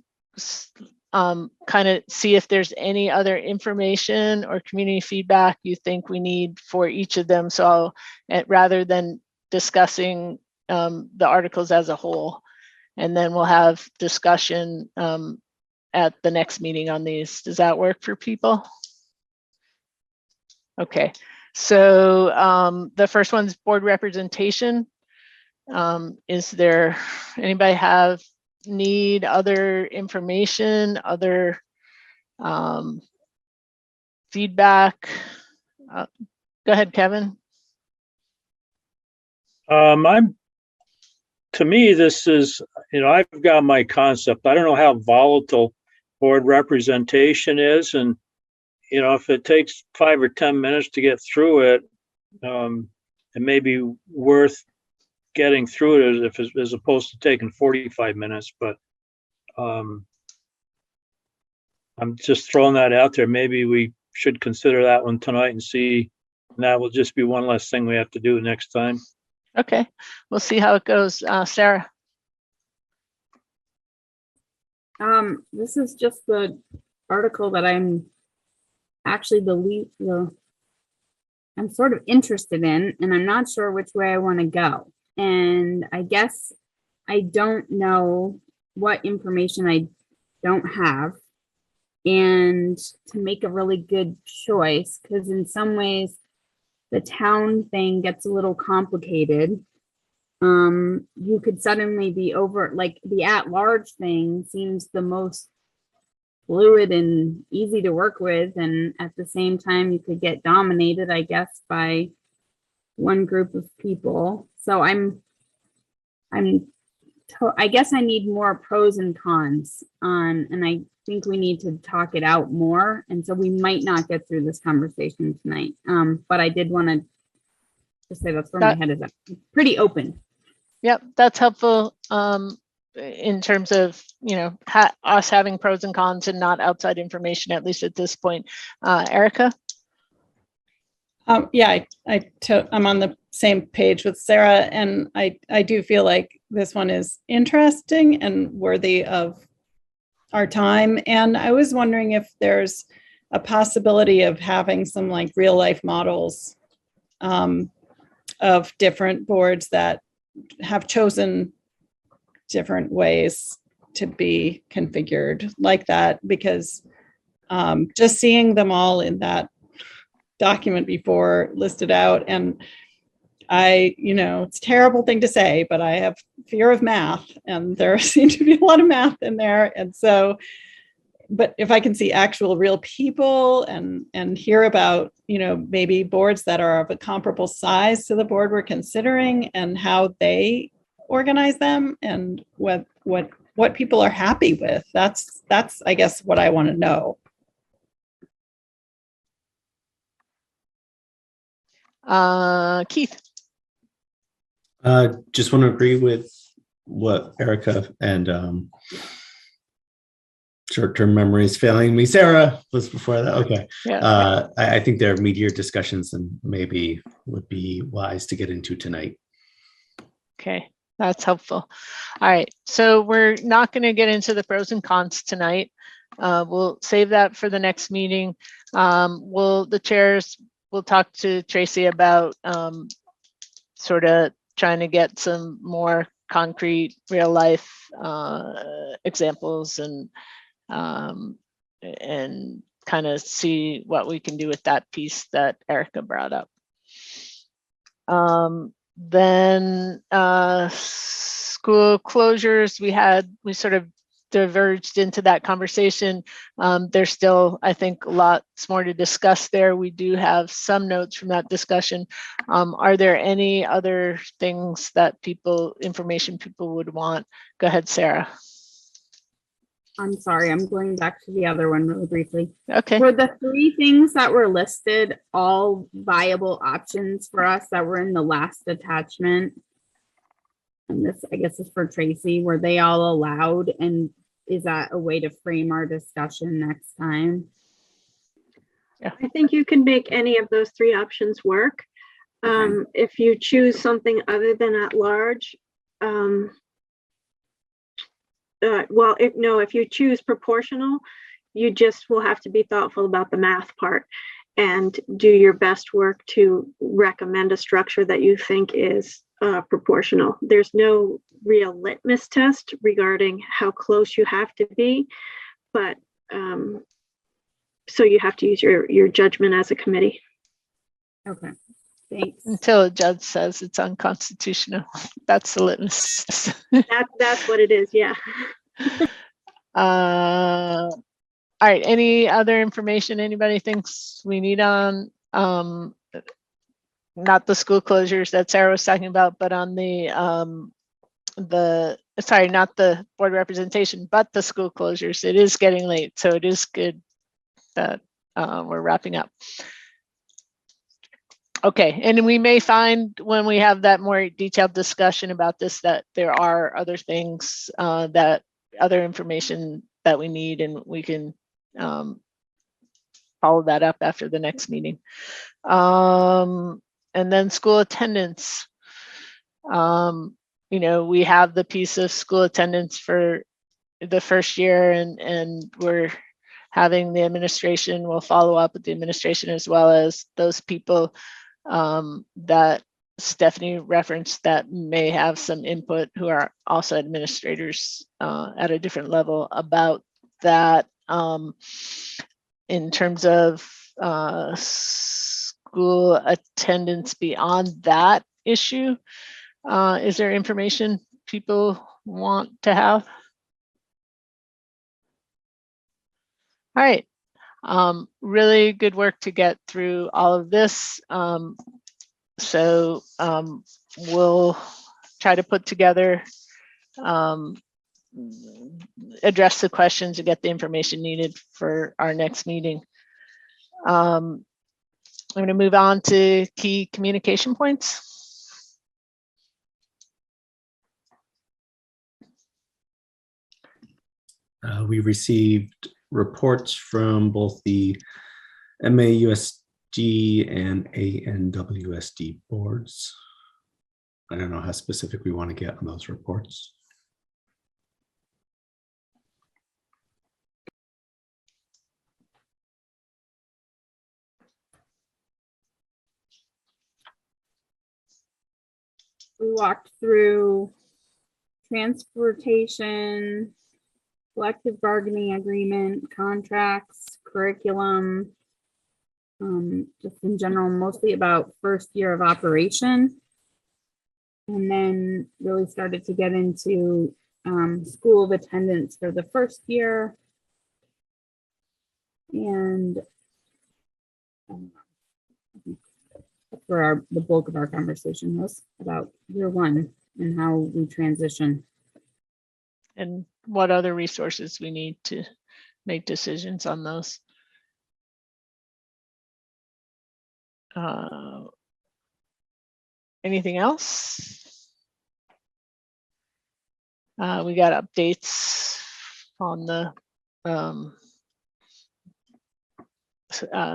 kind of see if there's any other information or community feedback you think we need for each of them. So rather than discussing the articles as a whole, and then we'll have discussion at the next meeting on these. Does that work for people? Okay, so the first one's board representation. Is there, anybody need other information, other feedback? Go ahead, Kevin. To me, this is, I've got my concept. I don't know how volatile board representation is. And, if it takes 5 or 10 minutes to get through it, it may be worth getting through it as opposed to taking 45 minutes. But I'm just throwing that out there. Maybe we should consider that one tonight and see. And that will just be one less thing we have to do next time. Okay, we'll see how it goes. Sarah. This is just the article that I'm actually I'm sort of interested in, and I'm not sure which way I want to go. And I guess I don't know what information I don't have, and to make a really good choice, because in some ways the town thing gets a little complicated. You could suddenly be over, like the at-large thing seems the most fluid and easy to work with, and at the same time you could get dominated, I guess, by one group of people. So I guess I need more pros and cons on, and I think we need to talk it out more. And so we might not get through this conversation tonight. But I did want to say that's where my head is at. Pretty open. Yep, that's helpful in terms of, us having pros and cons and not outside information, at least at this point. Erica? Yeah, I'm on the same page with Sarah, and I do feel like this one is interesting and worthy of our time. And I was wondering if there's a possibility of having some like real life models of different boards that have chosen different ways to be configured like that, because just seeing them all in that document before listed out, and it's a terrible thing to say, but I have fear of math, and there seems to be a lot of math in there. And so, but if I can see actual real people and hear about, maybe boards that are of a comparable size to the board we're considering and how they organize them and what people are happy with, that's I guess what I want to know. Keith. Just want to agree with what Erica and short-term memory is failing me. Sarah was before that. Okay. Yeah. I think there are meatier discussions and maybe would be wise to get into tonight. Okay, that's helpful. All right, so we're not going to get into the pros and cons tonight. We'll save that for the next meeting. The chairs will talk to Tracy about sort of trying to get some more concrete real life examples and kind of see what we can do with that piece that Erica brought up. Then school closures, we sort of diverged into that conversation. There's still, I think, lots more to discuss there. We do have some notes from that discussion. Are there any other things that information people would want? Go ahead, Sarah. I'm sorry, I'm going back to the other one really briefly. Okay. Were the 3 things that were listed all viable options for us that were in the last attachment? And this, I guess, is for Tracy. Were they all allowed? And is that a way to frame our discussion next time? Yeah. I think you can make any of those 3 options work. If you choose something other than at large, if you choose proportional, you just will have to be thoughtful about the math part and do your best work to recommend a structure that you think is proportional. There's no real litmus test regarding how close you have to be, but so you have to use your judgment as a committee. Okay, thanks. Until a judge says it's unconstitutional. That's the litmus test. That's what it is, yeah. All right, any other information anybody thinks we need on, not the school closures that Sarah was talking about, but on sorry, not the board representation, but the school closures. It is getting late, so it is good that we're wrapping up. Okay, and we may find when we have that more detailed discussion about this that there are other things, other information that we need, and we can follow that up after the next meeting. And then school attendance. We have the piece of school attendance for the first year, and we're having the administration, we'll follow up with the administration as well as those people that Stephanie referenced that may have some input, who are also administrators at a different level about that. In terms of school attendance beyond that issue, is there information people want to have? All right, really good work to get through all of this. So we'll try to put together, address the questions and get the information needed for our next meeting. I'm going to move on to key communication points. We received reports from both the MAUSD and ANWSD boards. I don't know how specific we want to get on those reports. We walked through transportation, collective bargaining agreement, contracts, curriculum, just in general, mostly about first year of operation. And then really started to get into school of attendance for the first year. And that's where the bulk of our conversation was about year 1 and how we transition. And what other resources we need to make decisions on those. Anything else? We got updates on the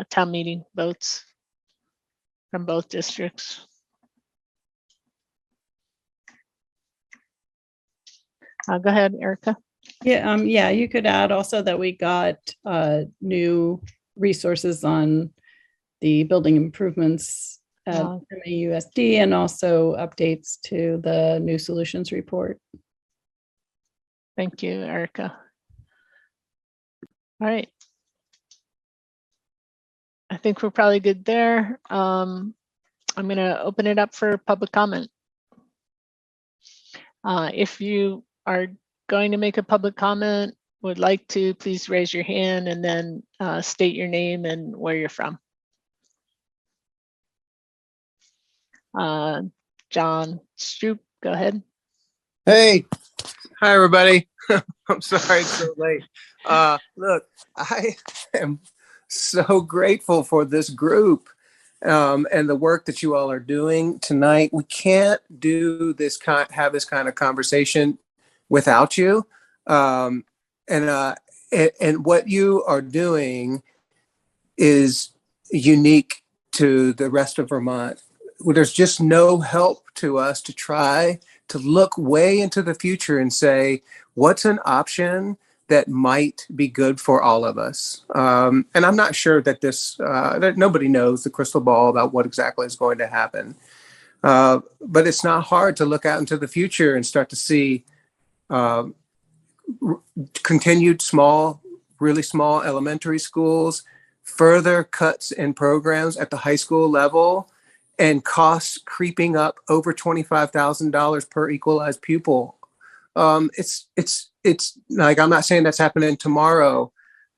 town meeting votes from both districts. Go ahead, Erica. Yeah, you could add also that we got new resources on the building improvements at MAUSD and also updates to the new solutions report. Thank you, Erica. All right. I think we're probably good there. I'm going to open it up for public comment. If you are going to make a public comment, would like to, please raise your hand and then state your name and where you're from. John Stroop, go ahead. Hey, hi everybody. I'm sorry it's so late. Look, I am so grateful for this group and the work that you all are doing tonight. We can't do this have this kind of conversation without you. And what you are doing is unique to the rest of Vermont. There's just no help to us to try to look way into the future and say, what's an option that might be good for all of us? And I'm not sure that that nobody knows the crystal ball about what exactly is going to happen. But it's not hard to look out into the future and start to see continued really small elementary schools, further cuts in programs at the high school level, and costs creeping up over $25,000 per equalized pupil. It's like, I'm not saying that's happening tomorrow,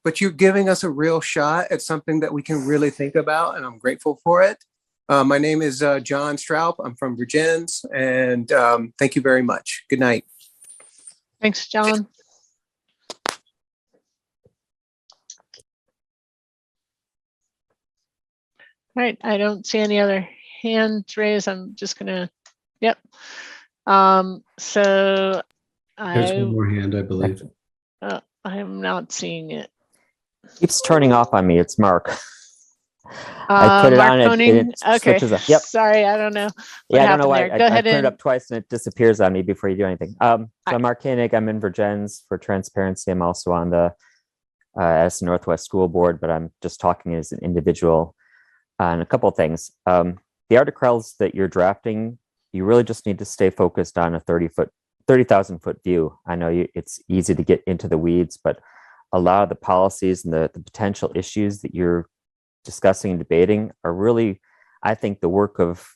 but you're giving us a real shot at something that we can really think about, and I'm grateful for it. My name is John Stroup. I'm from Virgins, and thank you very much. Good night. Thanks, John. All right, I don't see any other hands raised. I'm just gonna, yep. So There's one more hand, I believe. I am not seeing it. Keeps turning off on me. It's Mark. I put it Mark on and Koenig? it Okay. switches up. Yep. Sorry, I don't know. Yeah, I don't know why. There. Go I ahead put it and up twice and it disappears on me before you do anything. So I'm Mark Koenig. I'm in Virgins for transparency. I'm also on the Addison Northwest School Board, but I'm just talking as an individual on a couple of things. The articles that you're drafting, you really just need to stay focused on a 30,000 foot view. I know it's easy to get into the weeds, but a lot of the policies and the potential issues that you're discussing and debating are really, I think, the work of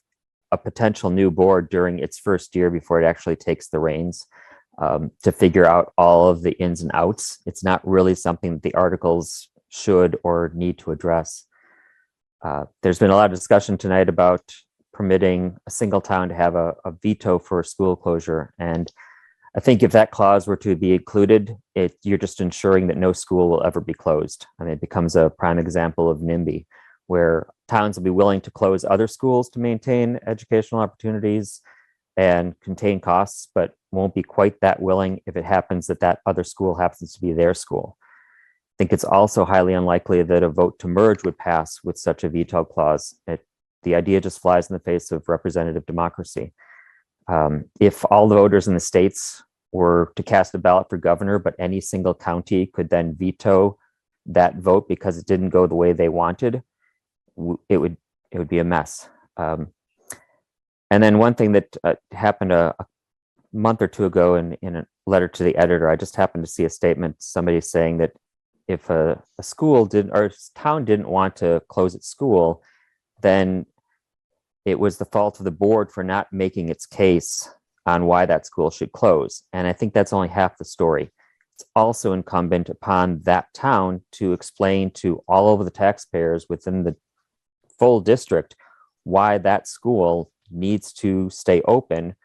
a potential new board during its first year before it actually takes the reins to figure out all of the ins and outs. It's not really something that the articles should or need to address. There's been a lot of discussion tonight about permitting a single town to have a veto for school closure. And I think if that clause were to be included, you're just ensuring that no school will ever be closed. I mean, it becomes a prime example of NIMBY, where towns will be willing to close other schools to maintain educational opportunities and contain costs, but won't be quite that willing if it happens that that other school happens to be their school. I think it's also highly unlikely that a vote to merge would pass with such a veto clause. The idea just flies in the face of representative democracy. If all the voters in the states were to cast a ballot for governor, but any single county could then veto that vote because it didn't go the way they wanted, it would be a mess. And then one thing that happened a month or two ago in a letter to the editor, I just happened to see a statement, somebody saying that if a school didn't, or a town didn't want to close its school, then it was the fault of the board for not making its case on why that school should close. And I think that's only half the story. It's also incumbent upon that town to explain to all of the taxpayers within the full district why that school needs to stay open,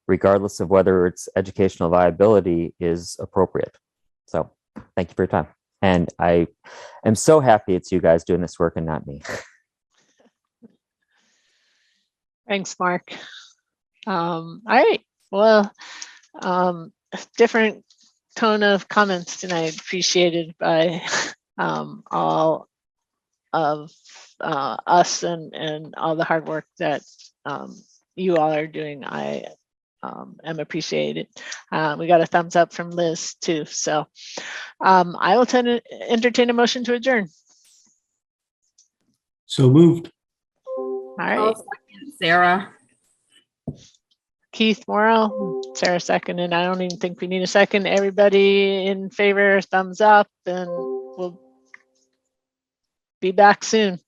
regardless of whether its educational viability is appropriate. So thank you for your time. And I am so happy it's you guys doing this work and not me. Thanks, Mark. All right. Well, different tone of comments tonight, appreciated by all of us and all the hard work that you all are doing. I am appreciated. We got a thumbs up from Liz too. So I will entertain a motion to adjourn. So moved. All right. Sarah. Keith Morrow, Sarah second, and I don't even think we need a second. Everybody in favor, thumbs up, and we'll be back soon.